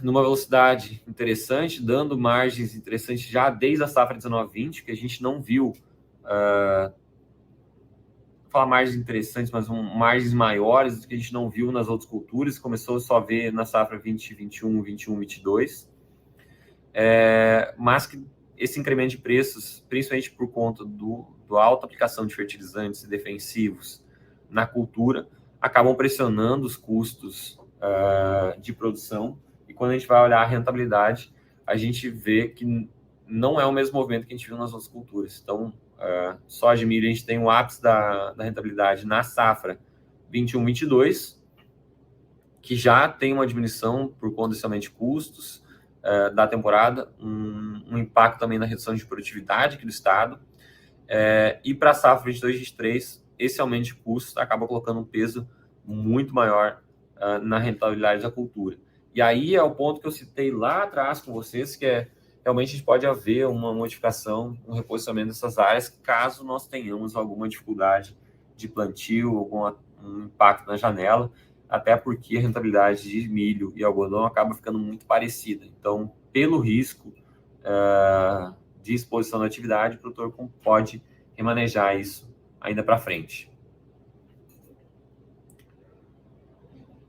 numa velocidade interessante, dando margens interessantes já desde a safra 19-20, que a gente não viu, falar margens interessantes, mas margens maiores do que a gente não viu nas outras culturas, começou só a ver na safra 2021, 21, 22, mas que esse incremento de preços, principalmente por conta da alta aplicação de fertilizantes e defensivos na cultura, acabam pressionando os custos de produção, e quando a gente vai olhar a rentabilidade, a gente vê que não é o mesmo movimento que a gente viu nas outras culturas. Então, soja e milho, a gente tem o ápice da rentabilidade na safra 21-22, que já tem uma diminuição por conta somente de custos da temporada, um impacto também na redução de produtividade aqui do estado, e para a safra 22-23, esse aumento de custos acaba colocando um peso muito maior na rentabilidade da cultura. E aí é o ponto que eu citei lá atrás com vocês, que é realmente a gente pode haver uma modificação, um reposicionamento dessas áreas, caso nós tenhamos alguma dificuldade de plantio, um impacto na janela, até porque a rentabilidade de milho e algodão acaba ficando muito parecida. Então, pelo risco de exposição da atividade, o produtor pode remanejar isso ainda para frente.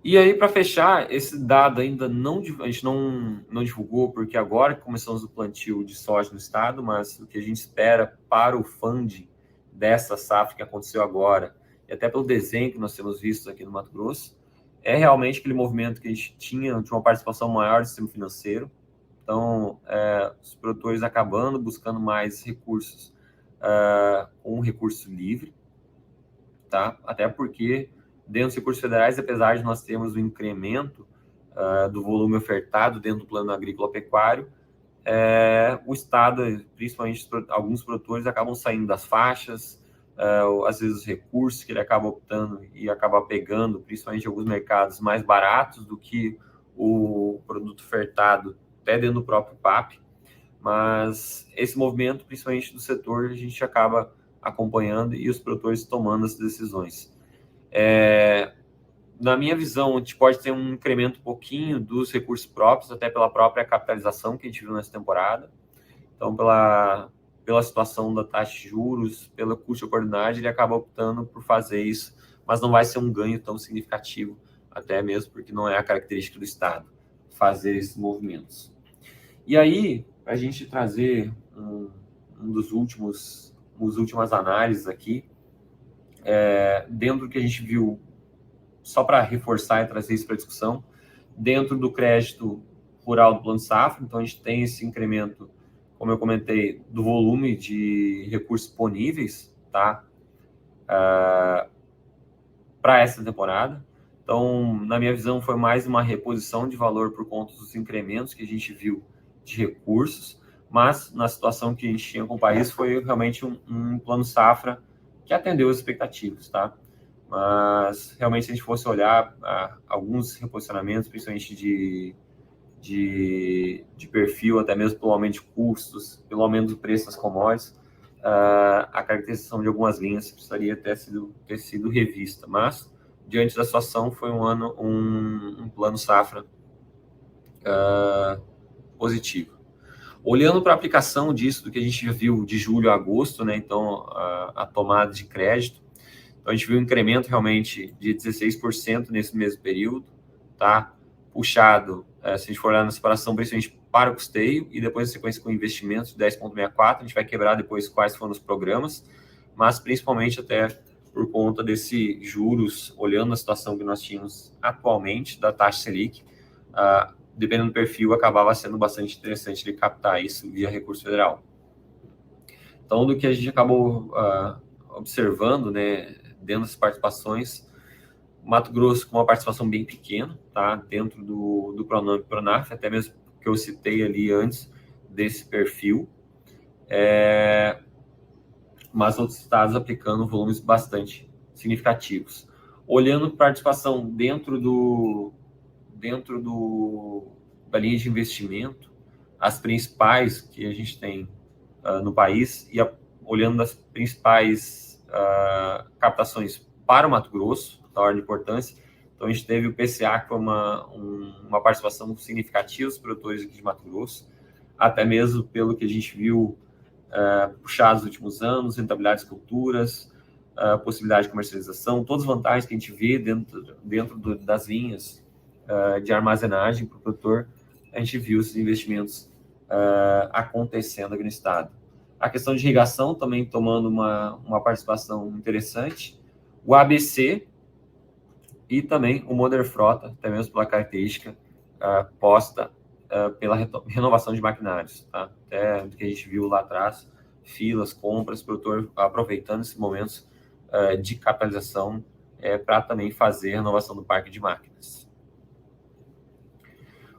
E aí, para fechar, esse dado ainda a gente não divulgou, porque agora que começamos o plantio de soja no estado, mas o que a gente espera para o funding dessa safra que aconteceu agora, e até pelo desenho que nós temos visto aqui no Mato Grosso, é realmente aquele movimento que a gente tinha de uma participação maior do sistema financeiro. Então, os produtores acabando buscando mais recursos com recurso livre, tá? Até porque dentro dos recursos federais, apesar de nós termos um incremento do volume ofertado dentro do plano agrícola-pecuário, o Estado, principalmente alguns produtores, acabam saindo das faixas, às vezes os recursos que ele acaba optando e acaba pegando, principalmente em alguns mercados mais baratos do que o produto ofertado até dentro do próprio PAP, mas esse movimento, principalmente do setor, a gente acaba acompanhando e os produtores tomando as decisões. Na minha visão, a gente pode ter um incremento um pouquinho dos recursos próprios, até pela própria capitalização que a gente viu nessa temporada. Então, pela situação da taxa de juros, pelo custo de oportunidade, ele acaba optando por fazer isso, mas não vai ser um ganho tão significativo, até mesmo porque não é a característica do Estado fazer esses movimentos. E aí, para a gente trazer as últimas análises aqui, dentro do que a gente viu, só para reforçar e trazer isso para a discussão, dentro do crédito rural do Plano Safra, então a gente tem esse incremento, como eu comentei, do volume de recursos disponíveis, tá? Para essa temporada. Então, na minha visão, foi mais uma reposição de valor por conta dos incrementos que a gente viu de recursos, mas na situação que a gente tinha com o país, foi realmente um plano safra que atendeu as expectativas, tá? Mas, realmente, se a gente fosse olhar alguns reposicionamentos, principalmente de perfil, até mesmo pelo aumento de custos, pelo aumento do preço das commodities, a caracterização de algumas linhas precisaria ter sido revista, mas diante da situação foi um plano safra positivo. Olhando para a aplicação disso, do que a gente já viu de julho a agosto, né, então a tomada de crédito, então a gente viu um incremento realmente de 16% nesse mesmo período, tá? Puxado, se a gente for olhar na separação, principalmente para o custeio, e depois a sequência com investimentos de 10,64, a gente vai quebrar depois quais foram os programas, mas principalmente até por conta desse juros, olhando a situação que nós tínhamos atualmente, da taxa Selic, dependendo do perfil, acabava sendo bastante interessante de captar isso via recurso federal. Então, do que a gente acabou observando, né, dentro das participações, Mato Grosso com uma participação bem pequena, tá? Dentro do Pronamp e Pronaf, até mesmo que eu citei ali antes desse perfil, mas outros estados aplicando volumes bastante significativos. Olhando para a participação dentro da linha de investimento, as principais que a gente tem no país, e olhando das principais captações para o Mato Grosso, da ordem de importância. Então, a gente teve o PCA, que foi uma participação significativa dos produtores aqui de Mato Grosso, até mesmo pelo que a gente viu puxar nos últimos anos, rentabilidade das culturas, possibilidade de comercialização, todas as vantagens que a gente vê dentro das linhas de armazenagem para o produtor, a gente viu esses investimentos acontecendo aqui no estado. A questão de irrigação também tomando uma participação interessante. O ABC e também o Moder Frota, até mesmo pela característica posta pela renovação de maquinários. Tá? Até do que a gente viu lá atrás, filas, compras, produtor aproveitando esses momentos de capitalização para também fazer a renovação do parque de máquinas.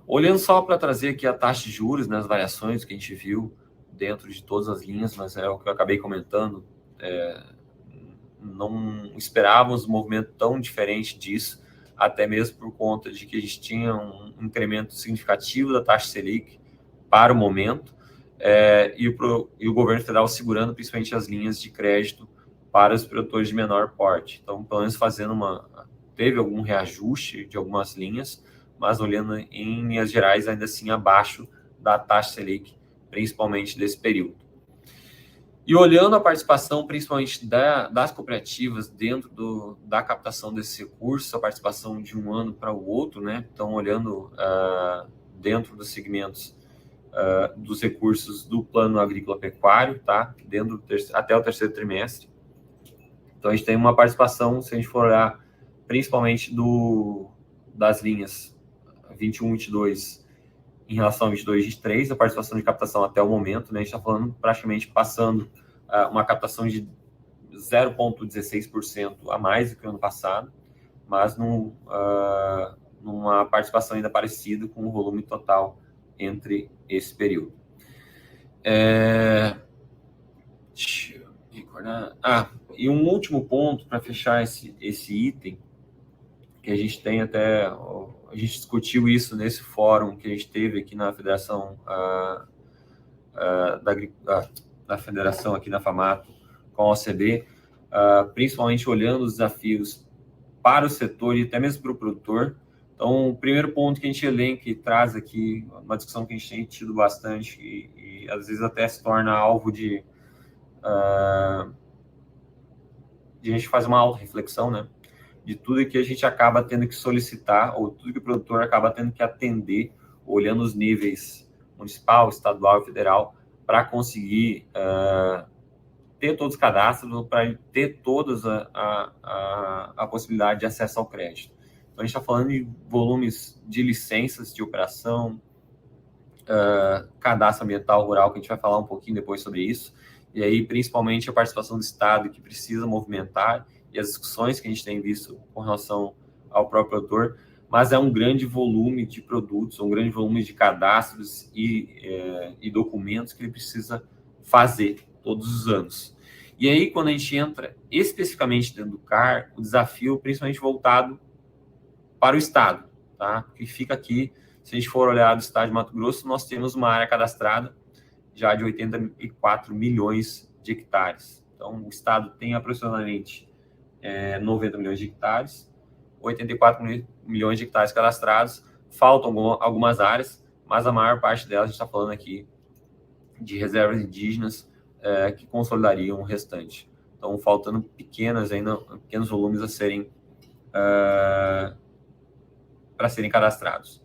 Olhando só para trazer aqui a taxa de juros, né, as variações que a gente viu dentro de todas as linhas, mas é o que eu acabei comentando, não esperávamos um movimento tão diferente disso, até mesmo por conta de que a gente tinha um incremento significativo da taxa Selic para o momento, e o governo federal segurando principalmente as linhas de crédito para os produtores de menor porte. Então, pelo menos teve algum reajuste de algumas linhas, mas olhando em linhas gerais, ainda assim abaixo da taxa Selic, principalmente desse período. E olhando a participação, principalmente das cooperativas dentro da captação desses recursos, a participação de um ano para o outro, né? Então, olhando dentro dos segmentos dos recursos do plano agrícola-pecuário, tá? Até o terceiro trimestre. Então, a gente tem uma participação, se a gente for olhar, principalmente das linhas 21, 22, em relação a 22 e 23, a participação de captação até o momento, né? A gente está falando praticamente passando uma captação de 0,16% a mais do que o ano passado, mas numa participação ainda parecida com o volume total entre esse período. Deixa eu recordar. E um último ponto para fechar esse item, que a gente tem até... A gente discutiu isso nesse fórum que a gente teve aqui na Federação da Federação aqui na FAMATO com a OCB, principalmente olhando os desafios para o setor e até mesmo para o produtor. Então, o primeiro ponto que a gente elenca e traz aqui, uma discussão que a gente tem tido bastante e às vezes até se torna alvo de a gente fazer uma auto-reflexão, né? De tudo que a gente acaba tendo que solicitar, ou tudo que o produtor acaba tendo que atender, olhando os níveis municipal, estadual e federal, para conseguir ter todos os cadastros, para ter todas a possibilidade de acesso ao crédito. Então, a gente está falando de volumes de licenças de operação, cadastro ambiental rural, que a gente vai falar um pouquinho depois sobre isso, e aí, principalmente, a participação do Estado, que precisa movimentar, e as discussões que a gente tem visto com relação ao próprio produtor, mas é um grande volume de produtos, um grande volume de cadastros e documentos que ele precisa fazer todos os anos. E aí, quando a gente entra especificamente dentro do CAR, o desafio principalmente voltado para o Estado, tá? Que fica aqui, se a gente for olhar do Estado de Mato Grosso, nós temos uma área cadastrada já de 84 milhões de hectares. Então, o Estado tem aproximadamente 90 milhões de hectares, 84 milhões de hectares cadastrados, faltam algumas áreas, mas a maior parte delas a gente está falando aqui de reservas indígenas que consolidariam o restante. Então, faltando pequenos volumes a serem para serem cadastrados.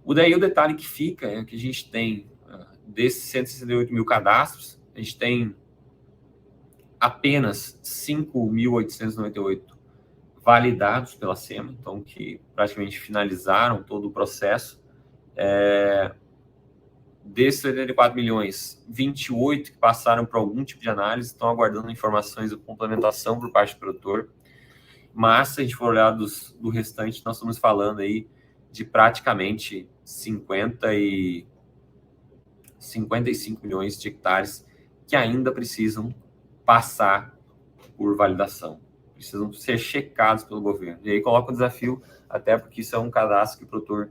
O detalhe que fica é que a gente tem, desses 168 mil cadastros, a gente tem apenas 5.898 validados pela SEMA, então que praticamente finalizaram todo o processo. Desses 84 milhões, 28 que passaram por algum tipo de análise, estão aguardando informações de complementação por parte do produtor. Mas, se a gente for olhar do restante, nós estamos falando aí de praticamente 55 milhões de hectares que ainda precisam passar por validação, precisam ser checados pelo governo. E aí coloca o desafio, até porque isso é um cadastro que o produtor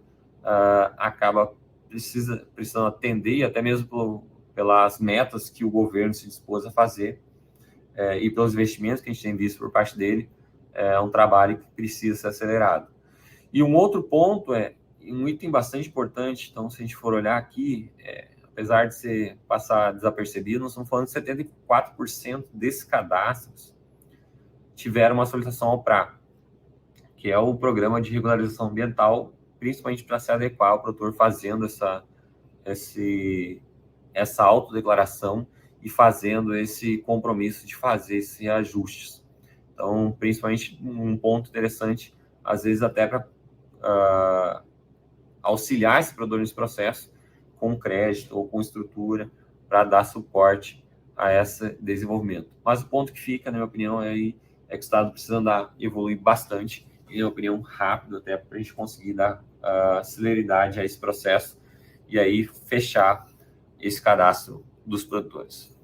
acaba precisando atender, e até mesmo pelas metas que o governo se dispôs a fazer, e pelos investimentos que a gente tem visto por parte dele, é um trabalho que precisa ser acelerado. E um outro ponto um item bastante importante, então, se a gente for olhar aqui, apesar de passar desapercebido, nós estamos falando de 74% desses cadastros tiveram uma solicitação ao PRA, que é o Programa de Regularização Ambiental, principalmente para se adequar ao produtor fazendo essa autodeclaração e fazendo esse compromisso de fazer esses ajustes. Então, principalmente um ponto interessante, às vezes até para auxiliar esse produtor nesse processo, com crédito ou com estrutura, para dar suporte a esse desenvolvimento. Mas o ponto que fica, na minha opinião, é que o Estado precisa evoluir bastante, e, na minha opinião, rápido, até para a gente conseguir dar celeridade a esse processo e aí fechar esse cadastro dos produtores.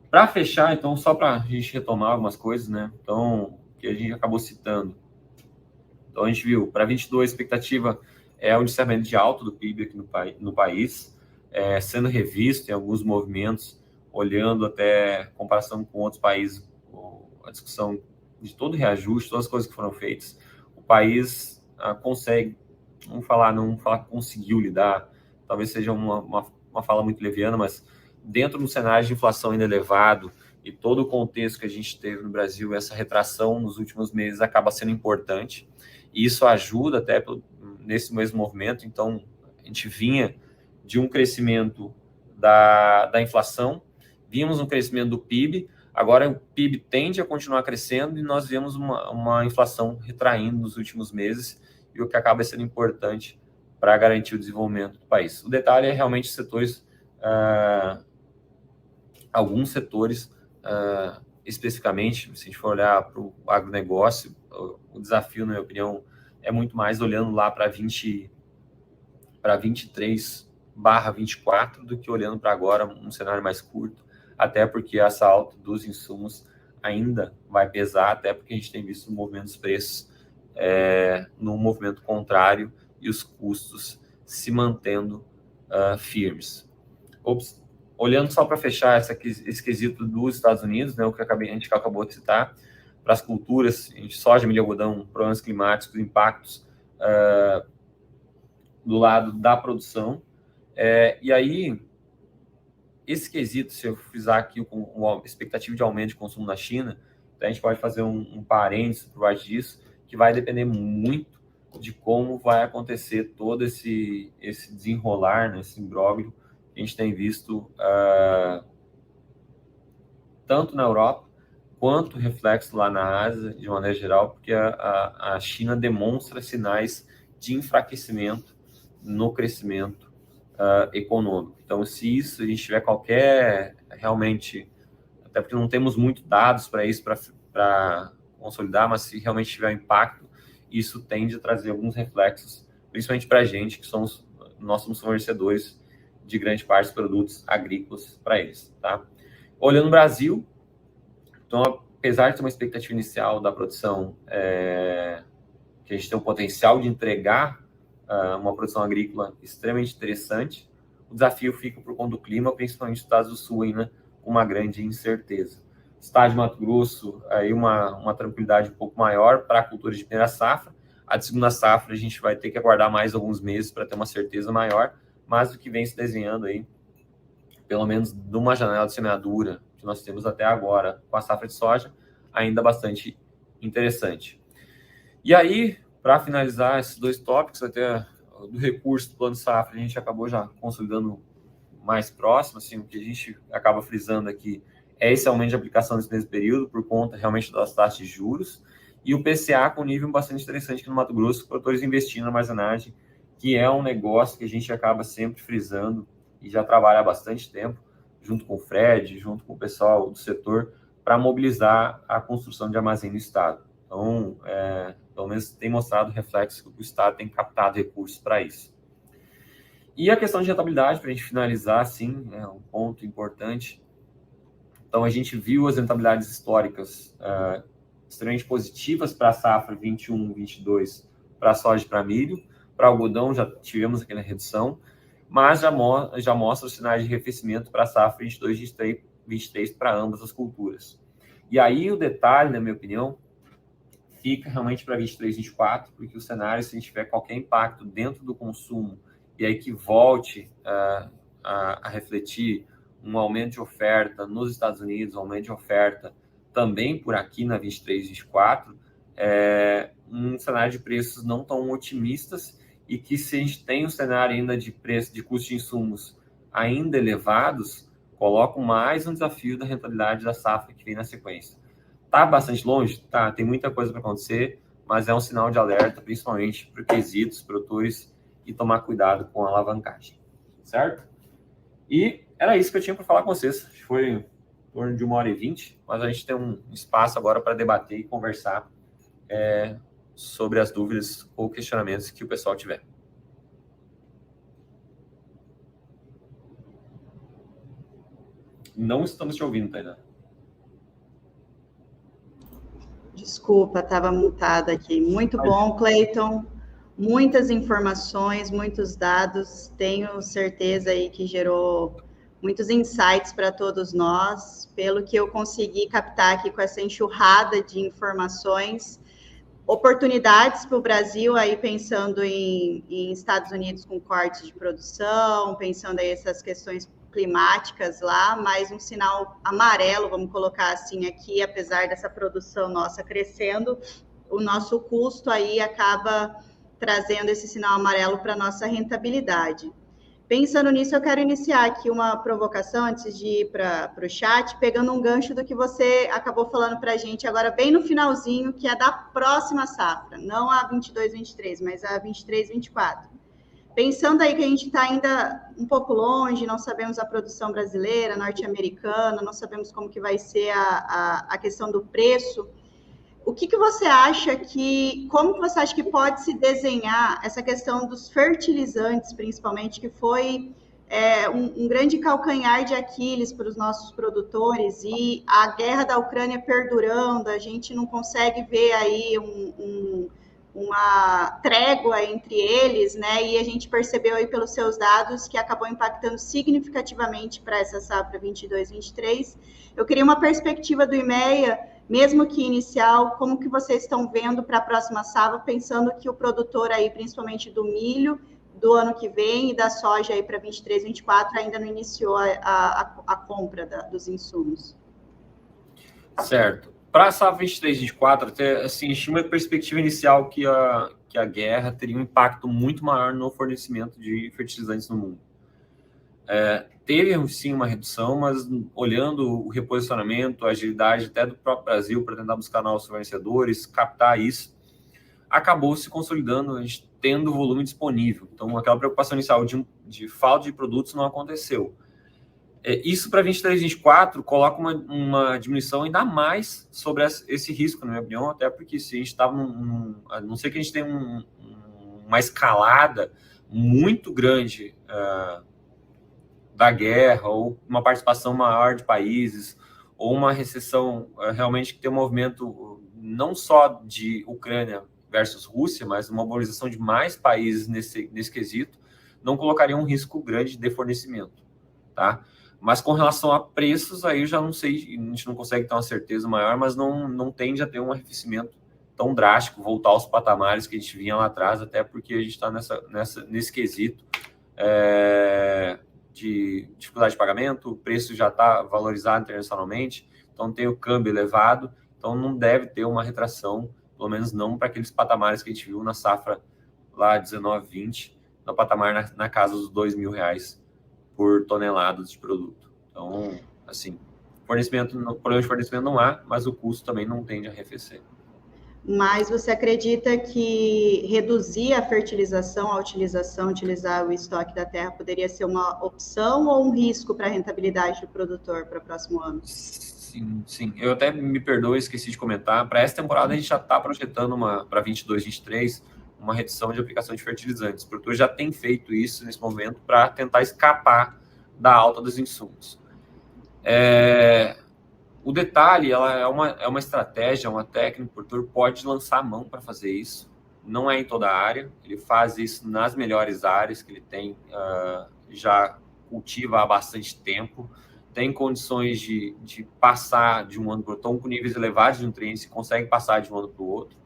Para fechar, então, só para a gente retomar algumas coisas, né? Então, que a gente acabou citando. Então, a gente viu, para 22, a expectativa é o indiciamento de alta do PIB aqui no país. sendo revisto em alguns movimentos, olhando até comparação com outros países, a discussão de todo o reajuste, todas as coisas que foram feitas, o país consegue, não falar que conseguiu lidar, talvez seja uma fala muito leviana, mas dentro de um cenário de inflação ainda elevado e todo o contexto que a gente teve no Brasil, essa retração nos últimos meses acaba sendo importante, e isso ajuda até nesse mesmo movimento. Então, a gente vinha de um crescimento da inflação, vimos um crescimento do PIB, agora o PIB tende a continuar crescendo e nós vemos uma inflação retraindo nos últimos meses, e o que acaba sendo importante para garantir o desenvolvimento do país. O detalhe é realmente setores, alguns setores especificamente, se a gente for olhar para o agronegócio, o desafio, na minha opinião, é muito mais olhando lá para 23/24 do que olhando para agora um cenário mais curto, até porque essa alta dos insumos ainda vai pesar, até porque a gente tem visto o movimento dos preços num movimento contrário e os custos se mantendo firmes. Olhando só para fechar esse quesito dos Estados Unidos, né, o que a gente acabou de citar, para as culturas, soja, milho, algodão, problemas climáticos, impactos do lado da produção. E aí, esse quesito, se eu fizer aqui com expectativa de aumento de consumo na China, então a gente pode fazer um parênteses por baixo disso, que vai depender muito de como vai acontecer todo esse desenrolar, né, esse imbróglio que a gente tem visto tanto na Europa quanto reflexo lá na Ásia, de maneira geral, porque a China demonstra sinais de enfraquecimento no crescimento econômico. Então, se isso, a gente tiver realmente, até porque não temos muito dados para isso, para consolidar, mas se realmente tiver impacto, isso tende a trazer alguns reflexos, principalmente para a gente, nós somos fornecedores de grande parte dos produtos agrícolas para eles, tá? Olhando o Brasil, então, apesar de ter uma expectativa inicial da produção, que a gente tem um potencial de entregar uma produção agrícola extremamente interessante, o desafio fica por conta do clima, principalmente nos Estados do Sul, ainda com uma grande incerteza. Estado de Mato Grosso, aí uma tranquilidade um pouco maior para a cultura de primeira safra. A de segunda safra, a gente vai ter que aguardar mais alguns meses para ter uma certeza maior, mas o que vem se desenhando aí, pelo menos de uma janela de semeadura que nós temos até agora com a safra de soja, ainda bastante interessante. E aí, para finalizar esses dois tópicos, até do recurso do plano safra, a gente acabou já consolidando mais próximo, assim, o que a gente acaba frisando aqui é esse aumento de aplicação nesse mesmo período, por conta realmente das taxas de juros, e o PCA com nível bastante interessante aqui no Mato Grosso, produtores investindo na armazenagem, que é um negócio que a gente acaba sempre frisando e já trabalha há bastante tempo, junto com o Fred, junto com o pessoal do setor, para mobilizar a construção de armazém no Estado. Então, pelo menos tem mostrado reflexo que o Estado tem captado recursos para isso. E a questão de rentabilidade, para a gente finalizar, sim, é um ponto importante. Então, a gente viu as rentabilidades históricas extremamente positivas para a safra 21/22, para soja e para milho. Para algodão, já tivemos aquela redução, mas já mostra os sinais de arrefecimento para a safra 22/23 para ambas as culturas. E aí o detalhe, na minha opinião, fica realmente para 23/24, porque o cenário, se a gente tiver qualquer impacto dentro do consumo, e aí que volte a refletir um aumento de oferta nos Estados Unidos, um aumento de oferta também por aqui na 23/24, um cenário de preços não tão otimistas, e que se a gente tem um cenário ainda de preço de custo de insumos ainda elevados, coloca mais um desafio da rentabilidade da safra que vem na sequência. Está bastante longe? Tá, tem muita coisa para acontecer, mas é um sinal de alerta, principalmente para quesitos, produtores, e tomar cuidado com a alavancagem, certo? E era isso que eu tinha para falar com vocês. Foi em torno de 1h20, mas a gente tem um espaço agora para debater e conversar sobre as dúvidas ou questionamentos que o pessoal tiver. Não estamos te ouvindo, Tainá. Desculpa, estava mutada aqui. Muito bom, Cleiton. muitas informações, muitos dados, tenho certeza aí que gerou muitos insights para todos nós, pelo que eu consegui captar aqui com essa enxurrada de informações, oportunidades para o Brasil, aí pensando em Estados Unidos com cortes de produção, pensando aí essas questões climáticas lá, mas um sinal amarelo, vamos colocar assim aqui, apesar dessa produção nossa crescendo, o nosso custo aí acaba trazendo esse sinal amarelo para a nossa rentabilidade. Pensando nisso, eu quero iniciar aqui uma provocação antes de ir para o chat, pegando um gancho do que você acabou falando para a gente agora, bem no finalzinho, que é da próxima safra, não a 22-23, mas a 23-24. Pensando aí que a gente está ainda um pouco longe, não sabemos a produção brasileira, norte-americana, não sabemos como que vai ser a questão do preço. O que você acha como que você acha que pode se desenhar essa questão dos fertilizantes, principalmente, que foi um grande calcanhar de Aquiles para os nossos produtores, e a guerra da Ucrânia perdurando, a gente não consegue ver aí uma trégua entre eles, né? E a gente percebeu aí pelos seus dados que acabou impactando significativamente para essa safra 22-23. Eu queria uma perspectiva do IMEA, mesmo que inicial, como que vocês estão vendo para a próxima safra, pensando que o produtor aí, principalmente do milho, do ano que vem, e da soja aí para 23-24, ainda não iniciou a compra dos insumos? Certo. Para a safra 23-24, até assim, tinha uma perspectiva inicial que a guerra teria um impacto muito maior no fornecimento de fertilizantes no mundo. Teve sim uma redução, mas olhando o reposicionamento, a agilidade até do próprio Brasil para tentar buscar novos fornecedores, captar isso, acabou se consolidando, a gente tendo volume disponível. Então, aquela preocupação inicial de falta de produtos não aconteceu. Isso para 23-24 coloca uma diminuição ainda mais sobre esse risco, na minha opinião, até porque se a gente estava a não ser que a gente tenha uma escalada muito grande da guerra, ou uma participação maior de países, ou uma recessão realmente que tem um movimento não só de Ucrânia versus Rússia, mas uma mobilização de mais países nesse quesito, não colocaria um risco grande de fornecimento, tá? Mas com relação a preços, aí eu já não sei, a gente não consegue ter uma certeza maior, mas não tende a ter um arrefecimento tão drástico, voltar aos patamares que a gente vinha lá atrás, até porque a gente está nesse quesito de dificuldade de pagamento, o preço já está valorizado internacionalmente, então tem o câmbio elevado, então não deve ter uma retração, pelo menos não para aqueles patamares que a gente viu na safra lá 19-20, no patamar na casa dos R$2.000 por tonelada de produto. Então, assim, problema de fornecimento não há, mas o custo também não tende a arrefecer. Mas você acredita que reduzir a fertilização, a utilização, utilizar o estoque da terra poderia ser uma opção ou um risco para a rentabilidade do produtor para o próximo ano? Sim. Eu até me perdoo, esqueci de comentar. Para essa temporada, a gente já está projetando para 22-23 uma redução de aplicação de fertilizantes. O produtor já tem feito isso nesse momento para tentar escapar da alta dos insumos. O detalhe, ela é uma estratégia, uma técnica, o produtor pode lançar a mão para fazer isso. Não é em toda a área, ele faz isso nas melhores áreas que ele tem, já cultiva há bastante tempo, tem condições de passar de um ano para o outro, estão com níveis elevados de nutrientes, consegue passar de um ano para o outro.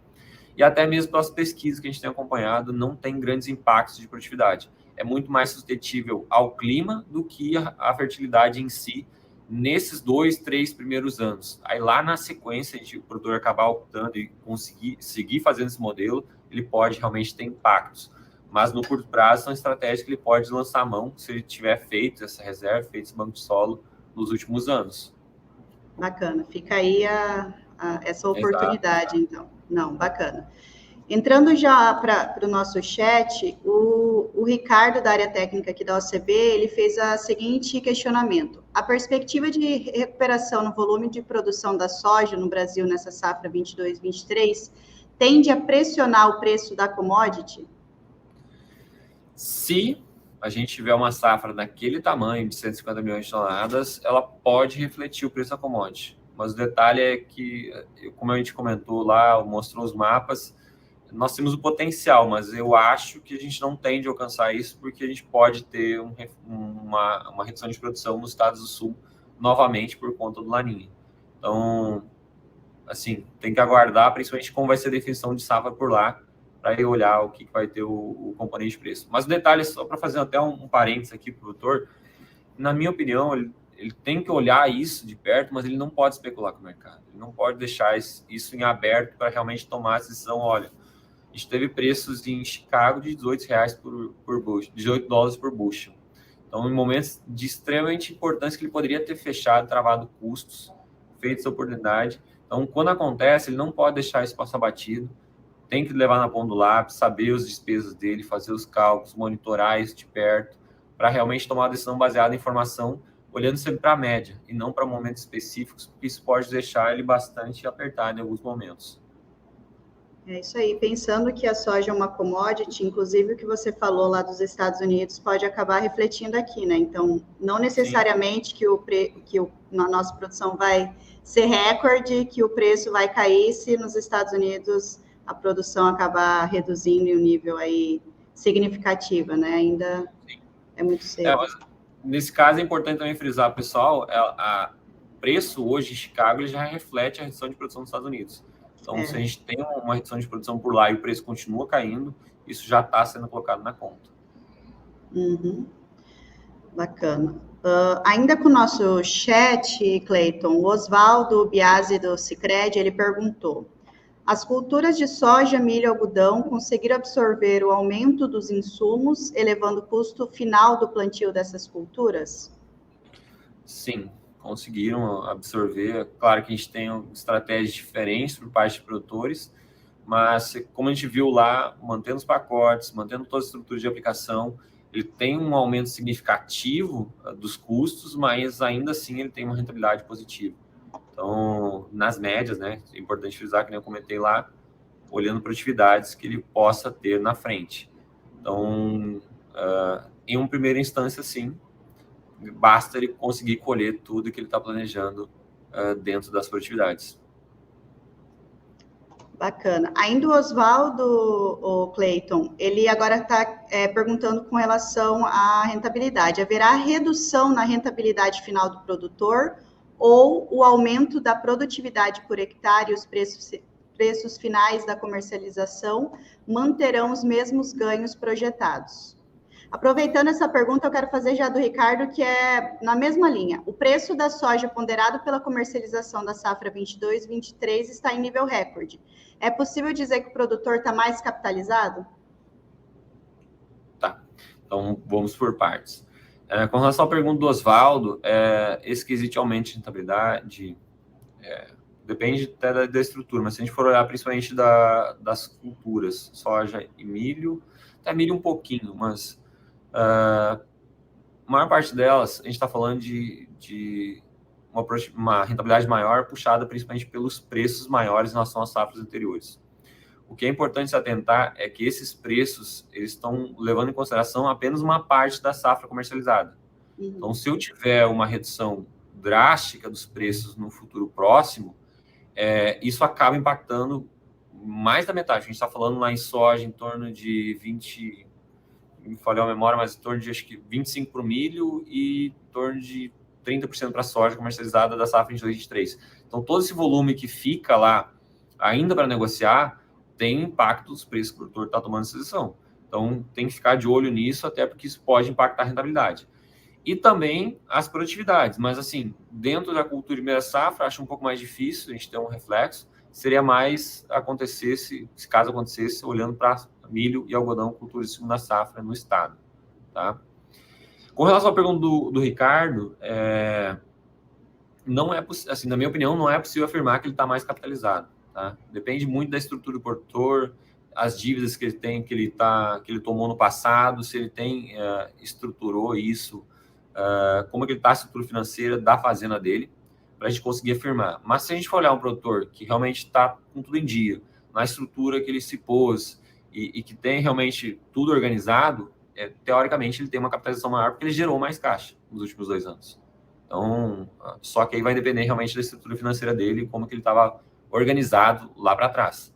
E até mesmo pelas pesquisas que a gente tem acompanhado, não tem grandes impactos de produtividade. É muito mais suscetível ao clima do que a fertilidade em si, nesses 2-3 primeiros anos. Aí lá na sequência, o produtor acabar optando e conseguir seguir fazendo esse modelo, ele pode realmente ter impactos. Mas no curto prazo, são estratégias que ele pode lançar a mão se ele tiver feito essa reserva, feito esse banco de solo nos últimos anos. Bacana, fica aí essa oportunidade, Exato. então. Não, bacana. Entrando já para o nosso chat, o Ricardo, da área técnica aqui da OCB, ele fez o seguinte questionamento. A perspectiva de recuperação no volume de produção da soja no Brasil nessa safra 22-23 tende a pressionar o preço da commodity? Se a gente tiver uma safra daquele tamanho, de 150 milhões de toneladas, ela pode refletir o preço da commodity. Mas o detalhe é que, como a gente comentou lá, mostrou os mapas, nós temos o potencial, mas eu acho que a gente não tende a alcançar isso porque a gente pode ter uma redução de produção nos estados do sul novamente por conta do Laninha. Então, assim, tem que aguardar, principalmente como vai ser a definição de safra por lá, para ir olhar o que vai ter o componente de preço. Mas o detalhe, só para fazer até um parênteses aqui para o produtor, na minha opinião, ele tem que olhar isso de perto, mas ele não pode especular com o mercado. Ele não pode deixar isso em aberto para realmente tomar a decisão. Olha, a gente teve preços em Chicago de R$18 por bushel, $18 por bushel. Então, em momentos de extremamente importância que ele poderia ter fechado, travado custos, feito essa oportunidade. Então, quando acontece, ele não pode deixar isso passar batido. Tem que levar na ponta do lápis, saber as despesas dele, fazer os cálculos, monitorar isso de perto, para realmente tomar uma decisão baseada em informação, olhando sempre para a média e não para momentos específicos, porque isso pode deixar ele bastante apertado em alguns momentos. É isso aí, pensando que a soja é uma commodity, inclusive o que você falou lá dos Estados Unidos pode acabar refletindo aqui, né? Então, não necessariamente que a nossa produção vai ser recorde, que o preço vai cair se nos Estados Unidos a produção acabar reduzindo em um nível aí significativo, né? Ainda é muito cedo. Mas nesse caso é importante também frisar, pessoal, o preço hoje em Chicago ele já reflete a redução de produção dos Estados Unidos. Então, se a gente tem uma redução de produção por lá e o preço continua caindo, isso já está sendo colocado na conta. Uhum. Bacana. Ainda com o nosso chat, Cleiton, o Oswaldo Biasi do Sicredi, ele perguntou: as culturas de soja, milho e algodão conseguiram absorver o aumento dos insumos, elevando o custo final do plantio dessas culturas? Sim, conseguiram absorver. Claro que a gente tem estratégias diferentes por parte de produtores, mas como a gente viu lá, mantendo os pacotes, mantendo toda a estrutura de aplicação, ele tem um aumento significativo dos custos, mas ainda assim ele tem uma rentabilidade positiva. Então, nas médias, né, é importante frisar, que nem eu comentei lá, olhando para atividades que ele possa ter na frente. Então, em uma primeira instância, sim, basta ele conseguir colher tudo que ele está planejando dentro das produtividades. Bacana. Ainda o Oswaldo, o Cleiton, ele agora está perguntando com relação à rentabilidade. Haverá redução na rentabilidade final do produtor ou o aumento da produtividade por hectare e os preços finais da comercialização manterão os mesmos ganhos projetados? Aproveitando essa pergunta, eu quero fazer já do Ricardo, que é na mesma linha. O preço da soja ponderado pela comercialização da safra 22/23 está em nível recorde. É possível dizer que o produtor está mais capitalizado? Tá, então vamos por partes. Com relação à pergunta do Oswaldo, esse quesito de aumento de rentabilidade depende até da estrutura, mas se a gente for olhar principalmente das culturas, soja e milho, até milho um pouquinho, mas a maior parte delas, a gente está falando de uma rentabilidade maior, puxada principalmente pelos preços maiores em relação às safras anteriores. O que é importante se atentar é que esses preços eles estão levando em consideração apenas uma parte da safra comercializada. Então, se eu tiver uma redução drástica dos preços no futuro próximo, isso acaba impactando mais da metade. A gente está falando lá em soja em torno de 20, me falhou a memória, mas em torno de acho que 25 para o milho e em torno de 30% para a soja comercializada da safra 22/23. Então, todo esse volume que fica lá ainda para negociar tem impacto dos preços que o produtor está tomando essa decisão. Então, tem que ficar de olho nisso, até porque isso pode impactar a rentabilidade. E também as produtividades. Mas, assim, dentro da cultura de meia safra, acho um pouco mais difícil a gente ter um reflexo. Seria mais acontecesse, se caso acontecesse, olhando para milho e algodão, cultura de segunda safra no estado. Tá? Com relação à pergunta do Ricardo, não é assim, na minha opinião, não é possível afirmar que ele está mais capitalizado. Tá? Depende muito da estrutura do produtor, as dívidas que ele tem, que ele tomou no passado, se ele estruturou isso, como é que ele está a estrutura financeira da fazenda dele, para a gente conseguir afirmar. Mas se a gente for olhar um produtor que realmente está com tudo em dia, na estrutura que ele se pôs e que tem realmente tudo organizado, teoricamente ele tem uma capitalização maior porque ele gerou mais caixa nos últimos 2 anos. Então, só que aí vai depender realmente da estrutura financeira dele, como que ele estava organizado lá para trás.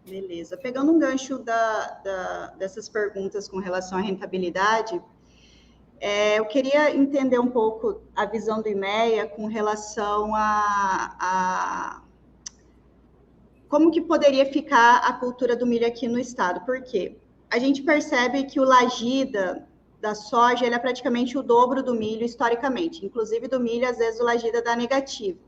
Beleza. Pegando um gancho dessas perguntas com relação à rentabilidade, eu queria entender um pouco a visão do IMEA com relação a como que poderia ficar a cultura do milho aqui no estado. Por quê? A gente percebe que o lagida da soja ele é praticamente o dobro do milho historicamente. Inclusive, do milho, às vezes, o lagida dá negativo.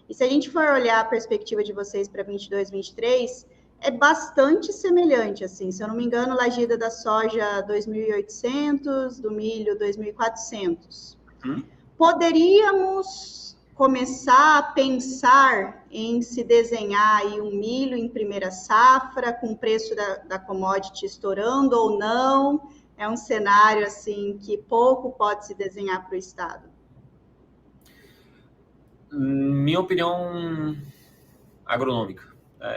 E se a gente for olhar a perspectiva de vocês para 22, 23, é bastante semelhante, assim. Se eu não me engano, lagida da soja 2.800, do milho 2.400. Poderíamos começar a pensar em se desenhar aí um milho em primeira safra, com o preço da commodity estourando ou não? É um cenário assim que pouco pode se desenhar para o estado. Minha opinião agronômica.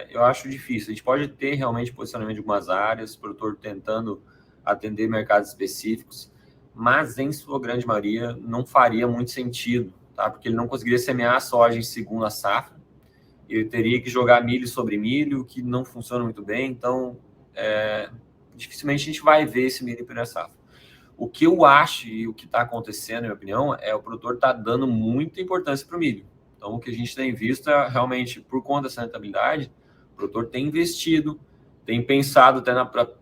Eu acho difícil. A gente pode ter realmente posicionamento de algumas áreas, produtor tentando atender mercados específicos, mas em sua grande maioria não faria muito sentido, tá? Porque ele não conseguiria semear a soja em segunda safra, ele teria que jogar milho sobre milho, que não funciona muito bem, então dificilmente a gente vai ver esse milho em primeira safra. O que eu acho e o que está acontecendo, na minha opinião, é o produtor está dando muita importância para o milho. Então, o que a gente tem visto é realmente, por conta dessa rentabilidade, o produtor tem investido, tem pensado até,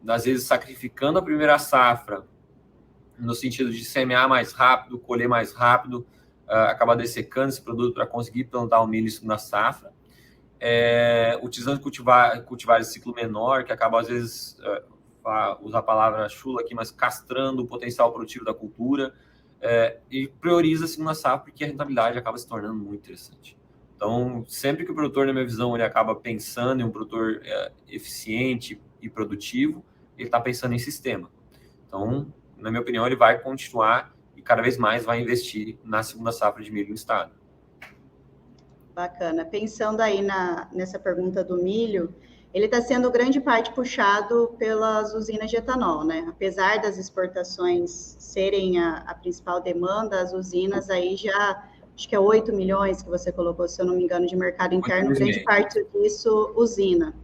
às vezes, sacrificando a primeira safra, no sentido de semear mais rápido, colher mais rápido, acabar dessecando esse produto para conseguir plantar o milho em segunda safra, utilizando cultivares de ciclo menor, que acaba, às vezes, usar a palavra chula aqui, mas castrando o potencial produtivo da cultura, e prioriza a segunda safra, porque a rentabilidade acaba se tornando muito interessante. Então, sempre que o produtor, na minha visão, ele acaba pensando em um produtor eficiente e produtivo, ele está pensando em sistema. Então, na minha opinião, ele vai continuar e cada vez mais vai investir na segunda safra de milho no estado. Bacana. Pensando aí nessa pergunta do milho, ele está sendo grande parte puxado pelas usinas de etanol, né? Apesar das exportações serem a principal demanda, as usinas aí já, acho que é 8 milhões que você colocou, se eu não me engano, de mercado interno, grande parte disso usina.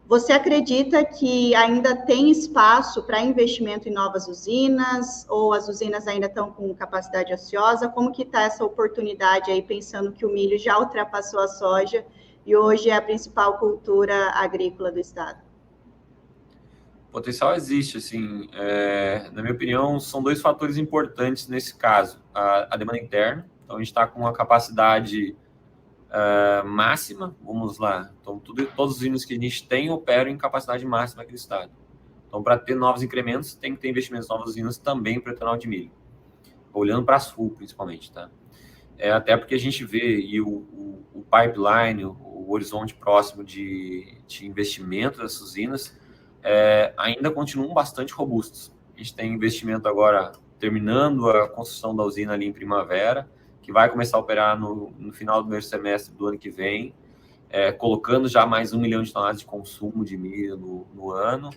Você acredita que ainda tem espaço para investimento em novas usinas, ou as usinas ainda estão com capacidade ociosa? Como que está essa oportunidade aí, pensando que o milho já ultrapassou a soja e hoje é a principal cultura agrícola do estado? O potencial existe, assim, na minha opinião, são dois fatores importantes nesse caso. A demanda interna, então a gente está com uma capacidade máxima, vamos lá, então todos os usinas que a gente tem operam em capacidade máxima aqui no estado. Então, para ter novos incrementos, tem que ter investimentos em novas usinas também para etanol de milho, olhando para as FUL, principalmente, tá? Até porque a gente vê e o pipeline, o horizonte próximo de investimento dessas usinas ainda continuam bastante robustos. A gente tem investimento agora terminando a construção da usina ali em Primavera, que vai começar a operar no final do primeiro semestre do ano que vem, colocando já mais 1 milhão de toneladas de consumo de milho no ano.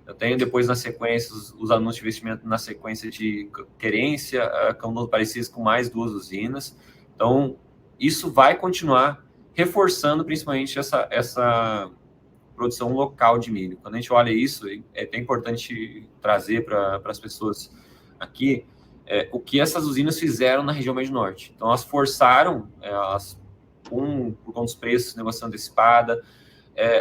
Eu tenho depois, na sequência, os anúncios de investimento na sequência de querência, Candor Parecidas com mais 2 usinas. Então, isso vai continuar reforçando principalmente essa produção local de milho. Quando a gente olha isso, é até importante trazer para as pessoas aqui o que essas usinas fizeram na região Médio Norte. Então, elas forçaram, por conta dos preços, negociação antecipada,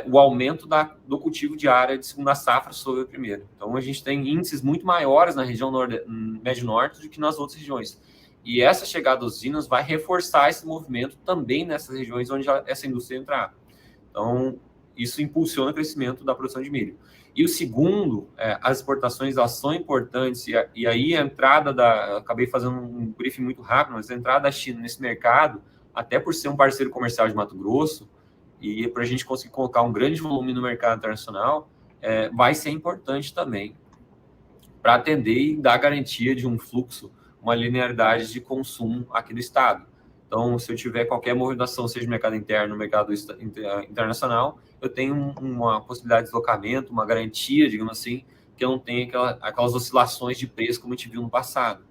o aumento do cultivo de área de segunda safra sobre a primeira. Então, a gente tem índices muito maiores na região Médio Norte do que nas outras regiões. E essa chegada das usinas vai reforçar esse movimento também nessas regiões onde essa indústria entrar. Então, isso impulsiona o crescimento da produção de milho. E o segundo, as exportações, elas são importantes, e aí a entrada acabei fazendo um briefing muito rápido, mas a entrada da China nesse mercado, até por ser um parceiro comercial de Mato Grosso, e para a gente conseguir colocar um grande volume no mercado internacional, vai ser importante também para atender e dar garantia de um fluxo, uma linearidade de consumo aqui no estado. Então, se eu tiver qualquer movimentação, seja no mercado interno ou no mercado internacional, eu tenho uma possibilidade de deslocamento, uma garantia, digamos assim, que eu não tenha aquelas oscilações de preço como a gente viu no passado.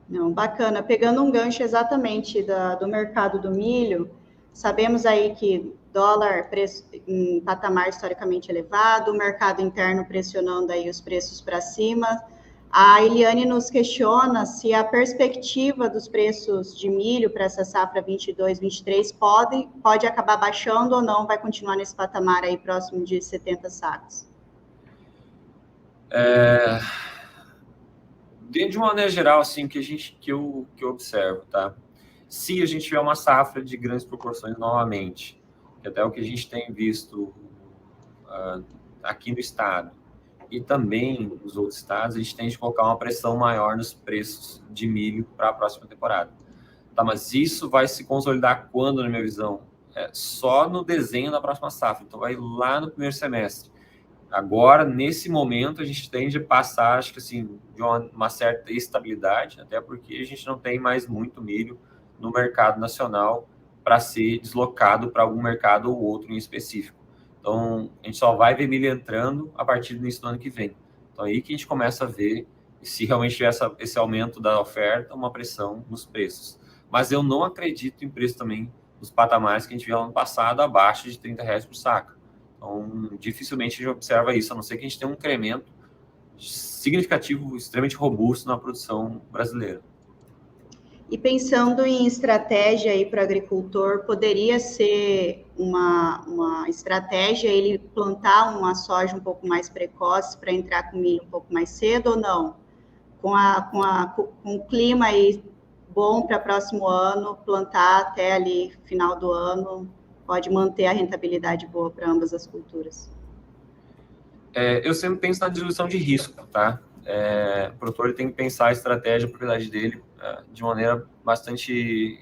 Não, bacana. Pegando um gancho exatamente do mercado do milho, Sabemos aí que dólar preço, em patamar historicamente elevado, o mercado interno pressionando aí os preços para cima. A Eliane nos questiona se a perspectiva dos preços de milho para essa safra 22-23 pode acabar baixando ou não, vai continuar nesse patamar aí próximo de 70 sacos. De uma maneira geral, assim, que eu observo, tá? Se a gente tiver uma safra de grandes proporções novamente, que até o que a gente tem visto aqui no estado e também nos outros estados, a gente tem de colocar uma pressão maior nos preços de milho para a próxima temporada. Tá, mas isso vai se consolidar quando, na minha visão? Só no desenho da próxima safra. Então, vai lá no primeiro semestre. Agora, nesse momento, a gente tende a passar, acho que assim, de uma certa estabilidade, até porque a gente não tem mais muito milho no mercado nacional para ser deslocado para algum mercado ou outro em específico. Então, a gente só vai ver milho entrando a partir do início do ano que vem. Então, aí que a gente começa a ver se realmente tiver esse aumento da oferta, uma pressão nos preços. Mas eu não acredito em preço também nos patamares que a gente viu ano passado, abaixo de R$30 por saca. Então, dificilmente a gente observa isso, a não ser que a gente tenha um incremento significativo, extremamente robusto na produção brasileira. E pensando em estratégia aí para o agricultor, poderia ser uma estratégia ele plantar uma soja um pouco mais precoce para entrar com milho um pouco mais cedo ou não? Com o clima aí bom para o próximo ano, plantar até ali final do ano, pode manter a rentabilidade boa para ambas as culturas. Eu sempre penso na diluição de risco, tá? O produtor tem que pensar a estratégia, a propriedade dele de maneira bastante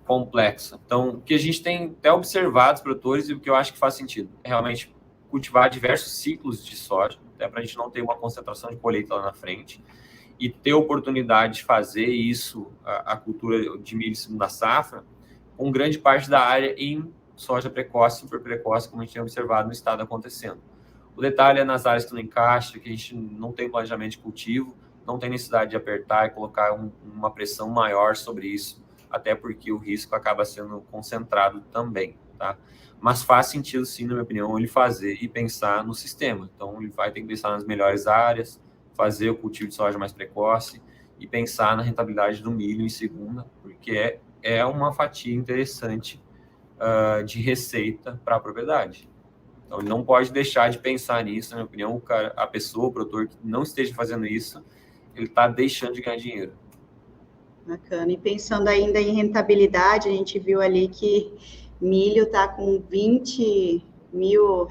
complexa. Então, o que a gente tem até observado os produtores e o que eu acho que faz sentido é realmente cultivar diversos ciclos de soja, até para a gente não ter uma concentração de colheita lá na frente e ter oportunidade de fazer isso, a cultura de milho segunda safra, com grande parte da área em soja precoce, super precoce, como a gente tem observado no estado acontecendo. O detalhe é nas áreas que não encaixa, que a gente não tem planejamento de cultivo, não tem necessidade de apertar e colocar uma pressão maior sobre isso, até porque o risco acaba sendo concentrado também, tá? Mas faz sentido, sim, na minha opinião, ele fazer e pensar no sistema. Então, ele vai ter que pensar nas melhores áreas, fazer o cultivo de soja mais precoce e pensar na rentabilidade do milho em segunda, porque é uma fatia interessante de receita para a propriedade. Então, ele não pode deixar de pensar nisso, na minha opinião, a pessoa, o produtor que não esteja fazendo isso, ele está deixando de ganhar dinheiro. Bacana. E pensando ainda em rentabilidade, a gente viu ali que milho está com R$20 mil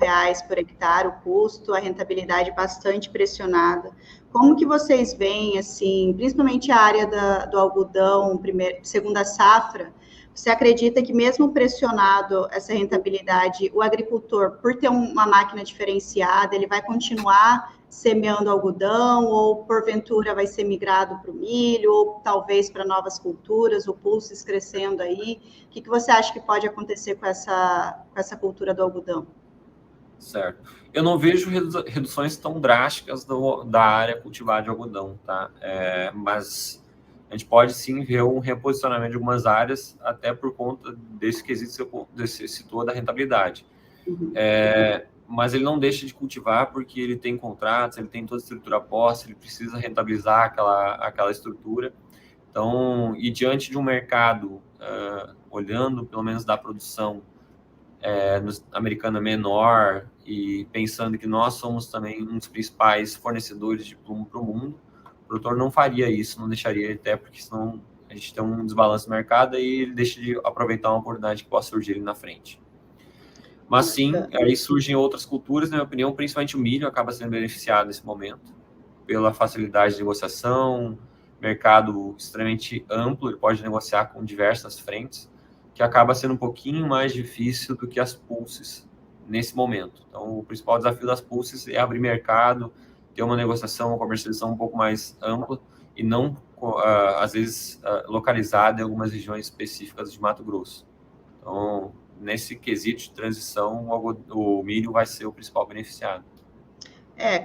por hectare o custo, a rentabilidade bastante pressionada. Como que vocês veem, assim, principalmente a área do algodão, segunda safra, você acredita que mesmo pressionado essa rentabilidade, o agricultor, por ter uma máquina diferenciada, ele vai continuar semeando algodão ou porventura vai ser migrado para o milho ou talvez para novas culturas, o pulses crescendo aí? O que você acha que pode acontecer com essa cultura do algodão? Certo. Eu não vejo reduções tão drásticas da área cultivada de algodão, tá? Mas a gente pode sim ver um reposicionamento de algumas áreas, até por conta desse quesito que você citou da rentabilidade. Uhum. Mas ele não deixa de cultivar porque ele tem contratos, ele tem toda a estrutura posta, ele precisa rentabilizar aquela estrutura. Então, e diante de um mercado, olhando pelo menos da produção americana menor e pensando que nós somos também um dos principais fornecedores de plumo para o mundo, o produtor não faria isso, não deixaria, até porque senão a gente tem um desbalanço no mercado e ele deixa de aproveitar uma oportunidade que possa surgir ali na frente. Mas sim, aí surgem outras culturas, na minha opinião, principalmente o milho acaba sendo beneficiado nesse momento, pela facilidade de negociação, mercado extremamente amplo, ele pode negociar com diversas frentes, que acaba sendo um pouquinho mais difícil do que as pulses nesse momento. Então, o principal desafio das pulses é abrir mercado, ter uma negociação, uma comercialização um pouco mais ampla e não, às vezes, localizada em algumas regiões específicas de Mato Grosso. Então, nesse quesito de transição, o milho vai ser o principal beneficiado.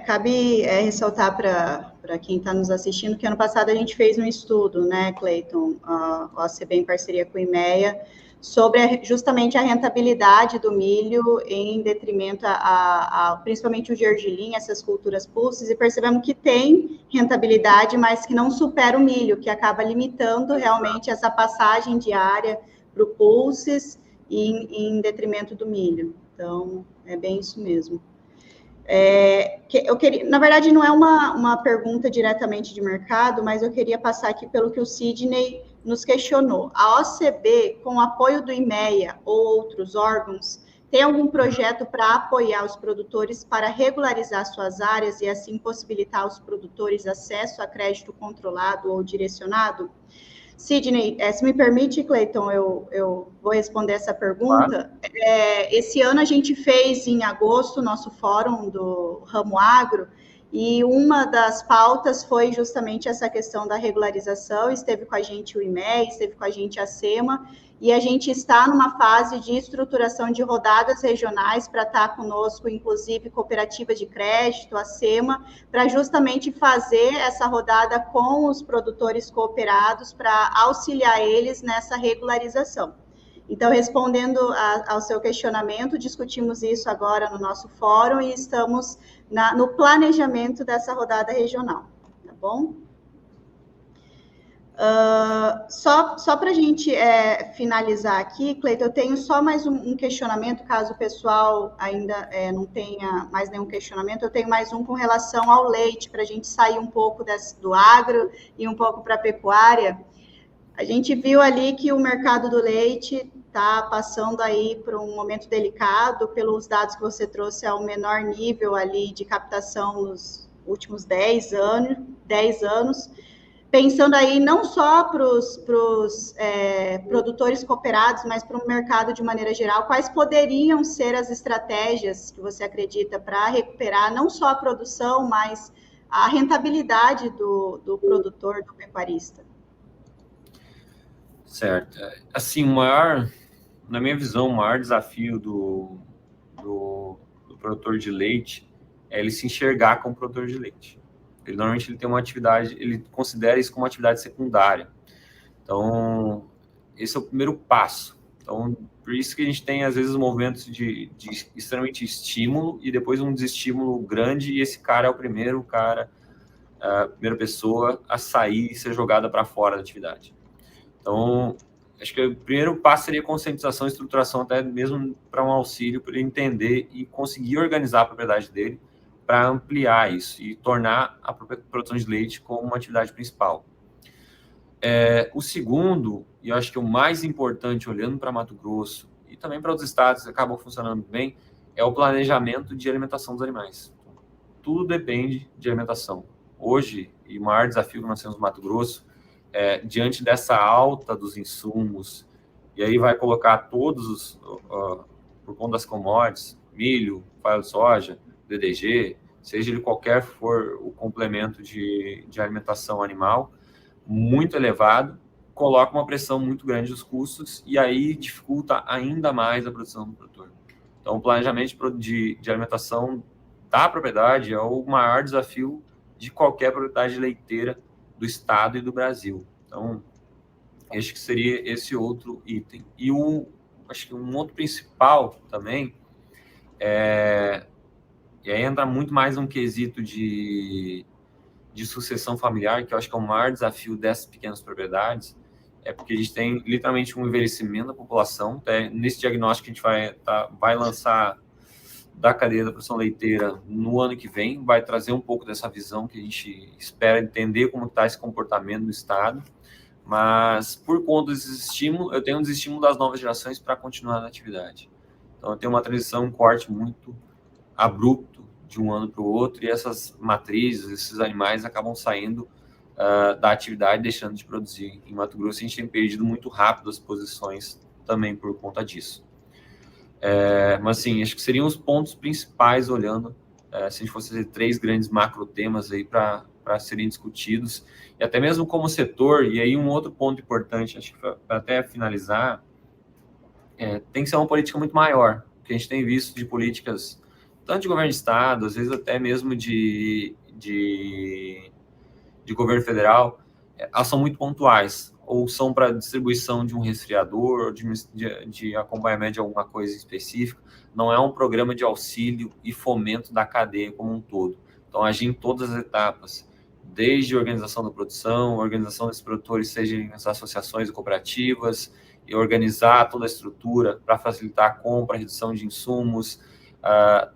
Cabe ressaltar para para quem está nos assistindo, que ano passado a gente fez um estudo, né, Cleiton, a OCB em parceria com o IMEA, sobre justamente a rentabilidade do milho em detrimento principalmente o gergelim, essas culturas pulses, e percebemos que tem rentabilidade, mas que não supera o milho, que acaba limitando realmente essa passagem diária para o pulses em detrimento do milho. Então, é bem isso mesmo. Eu queria, na verdade, não é uma pergunta diretamente de mercado, mas eu queria passar aqui pelo que o Sidney nos questionou. A OCB, com o apoio do IMEA ou outros órgãos, tem algum projeto para apoiar os produtores para regularizar suas áreas e assim possibilitar aos produtores acesso a crédito controlado ou direcionado? Sidney, se me permite, Cleiton, eu vou responder essa pergunta. Claro. Esse ano a gente fez, em agosto, nosso fórum do Ramo Agro, e uma das pautas foi justamente essa questão da regularização. Esteve com a gente o IMEA, esteve com a gente a SEMA, e a gente está numa fase de estruturação de rodadas regionais para estar conosco, inclusive cooperativas de crédito, a SEMA, para justamente fazer essa rodada com os produtores cooperados para auxiliar eles nessa regularização. Então, respondendo ao seu questionamento, discutimos isso agora no nosso fórum e estamos no planejamento dessa rodada regional, tá bom? Só para a gente finalizar aqui, Cleiton, eu tenho só mais um questionamento, caso o pessoal ainda não tenha mais nenhum questionamento, eu tenho mais um com relação ao leite, para a gente sair um pouco do agro e um pouco para a pecuária. A gente viu ali que o mercado do leite está passando aí por um momento delicado, pelos dados que você trouxe, ao menor nível ali de captação nos últimos 10 anos. Pensando aí não só para os produtores cooperados, mas para o mercado de maneira geral, quais poderiam ser as estratégias que você acredita para recuperar não só a produção, mas a rentabilidade do produtor, do pecuarista? Certo. Assim, na minha visão, o maior desafio do produtor de leite é ele se enxergar como produtor de leite. Normalmente ele tem uma atividade, ele considera isso como uma atividade secundária. Então, esse é o primeiro passo. Então, por isso que a gente tem, às vezes, movimentos de extremamente estímulo e depois um desestímulo grande, e esse cara é o primeiro cara, a primeira pessoa a sair e ser jogada para fora da atividade. Então, acho que o primeiro passo seria conscientização e estruturação, até mesmo para um auxílio, para ele entender e conseguir organizar a propriedade dele para ampliar isso e tornar a própria produção de leite como uma atividade principal. O segundo, e eu acho que o mais importante, olhando para Mato Grosso e também para outros estados que acabam funcionando bem, é o planejamento de alimentação dos animais. Tudo depende de alimentação. Hoje, e o maior desafio que nós temos no Mato Grosso, diante dessa alta dos insumos, e aí vai colocar todos por conta das commodities, milho, farelo de soja, DDG, seja ele qualquer for o complemento de alimentação animal, muito elevado, coloca uma pressão muito grande nos custos e aí dificulta ainda mais a produção do produtor. Então, o planejamento de alimentação da propriedade é o maior desafio de qualquer propriedade leiteira do estado e do Brasil. Então, acho que seria esse outro item. E acho que um outro principal também e aí entra muito mais um quesito de sucessão familiar, que eu acho que é o maior desafio dessas pequenas propriedades, porque a gente tem literalmente um envelhecimento da população. Nesse diagnóstico que a gente vai lançar da cadeia da produção leiteira no ano que vem, vai trazer um pouco dessa visão que a gente espera entender como está esse comportamento no estado, mas por conta desse estímulo, eu tenho um desestímulo das novas gerações para continuar na atividade. Então, eu tenho uma transição, um corte muito abrupto de um ano para o outro, e essas matrizes, esses animais acabam saindo da atividade, deixando de produzir. Em Mato Grosso, a gente tem perdido muito rápido as posições também por conta disso. Mas, assim, acho que seriam os pontos principais, olhando, se a gente fosse fazer 3 grandes macro temas aí para serem discutidos, e até mesmo como setor. E aí um outro ponto importante, acho que para até finalizar, tem que ser uma política muito maior, que a gente tem visto de políticas tanto de governo de estado, às vezes até mesmo de de governo federal, elas são muito pontuais, ou são para distribuição de um resfriador, de acompanhamento de alguma coisa específica. Não é um programa de auxílio e fomento da cadeia como um todo. Então, agir em todas as etapas, desde a organização da produção, organização desses produtores, sejam as associações e cooperativas, e organizar toda a estrutura para facilitar a compra, a redução de insumos,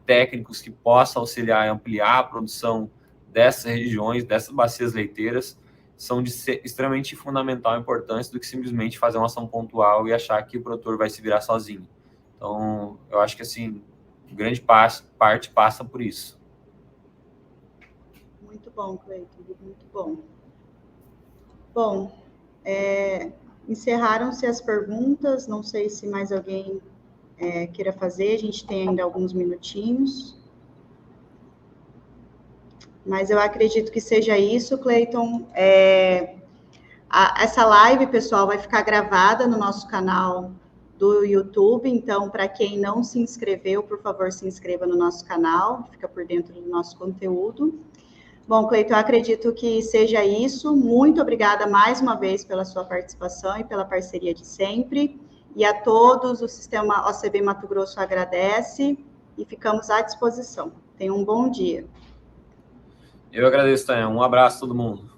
técnicos que possam auxiliar e ampliar a produção dessas regiões, dessas bacias leiteiras, são de ser extremamente fundamental e importantes do que simplesmente fazer uma ação pontual e achar que o produtor vai se virar sozinho. Então, eu acho que, assim, grande parte passa por isso. Muito bom, Cleiton, muito bom. Bom, encerraram-se as perguntas, não sei se mais alguém queira fazer, a gente tem ainda alguns minutinhos. Mas eu acredito que seja isso, Cleiton. Essa live, pessoal, vai ficar gravada no nosso canal do YouTube, então, para quem não se inscreveu, por favor, se inscreva no nosso canal, fica por dentro do nosso conteúdo. Bom, Cleiton, eu acredito que seja isso. Muito obrigada mais uma vez pela sua participação e pela parceria de sempre. E a todos, o Sistema OCB Mato Grosso agradece e ficamos à disposição. Tenham um bom dia. Eu agradeço, Tânia. Um abraço a todo mundo.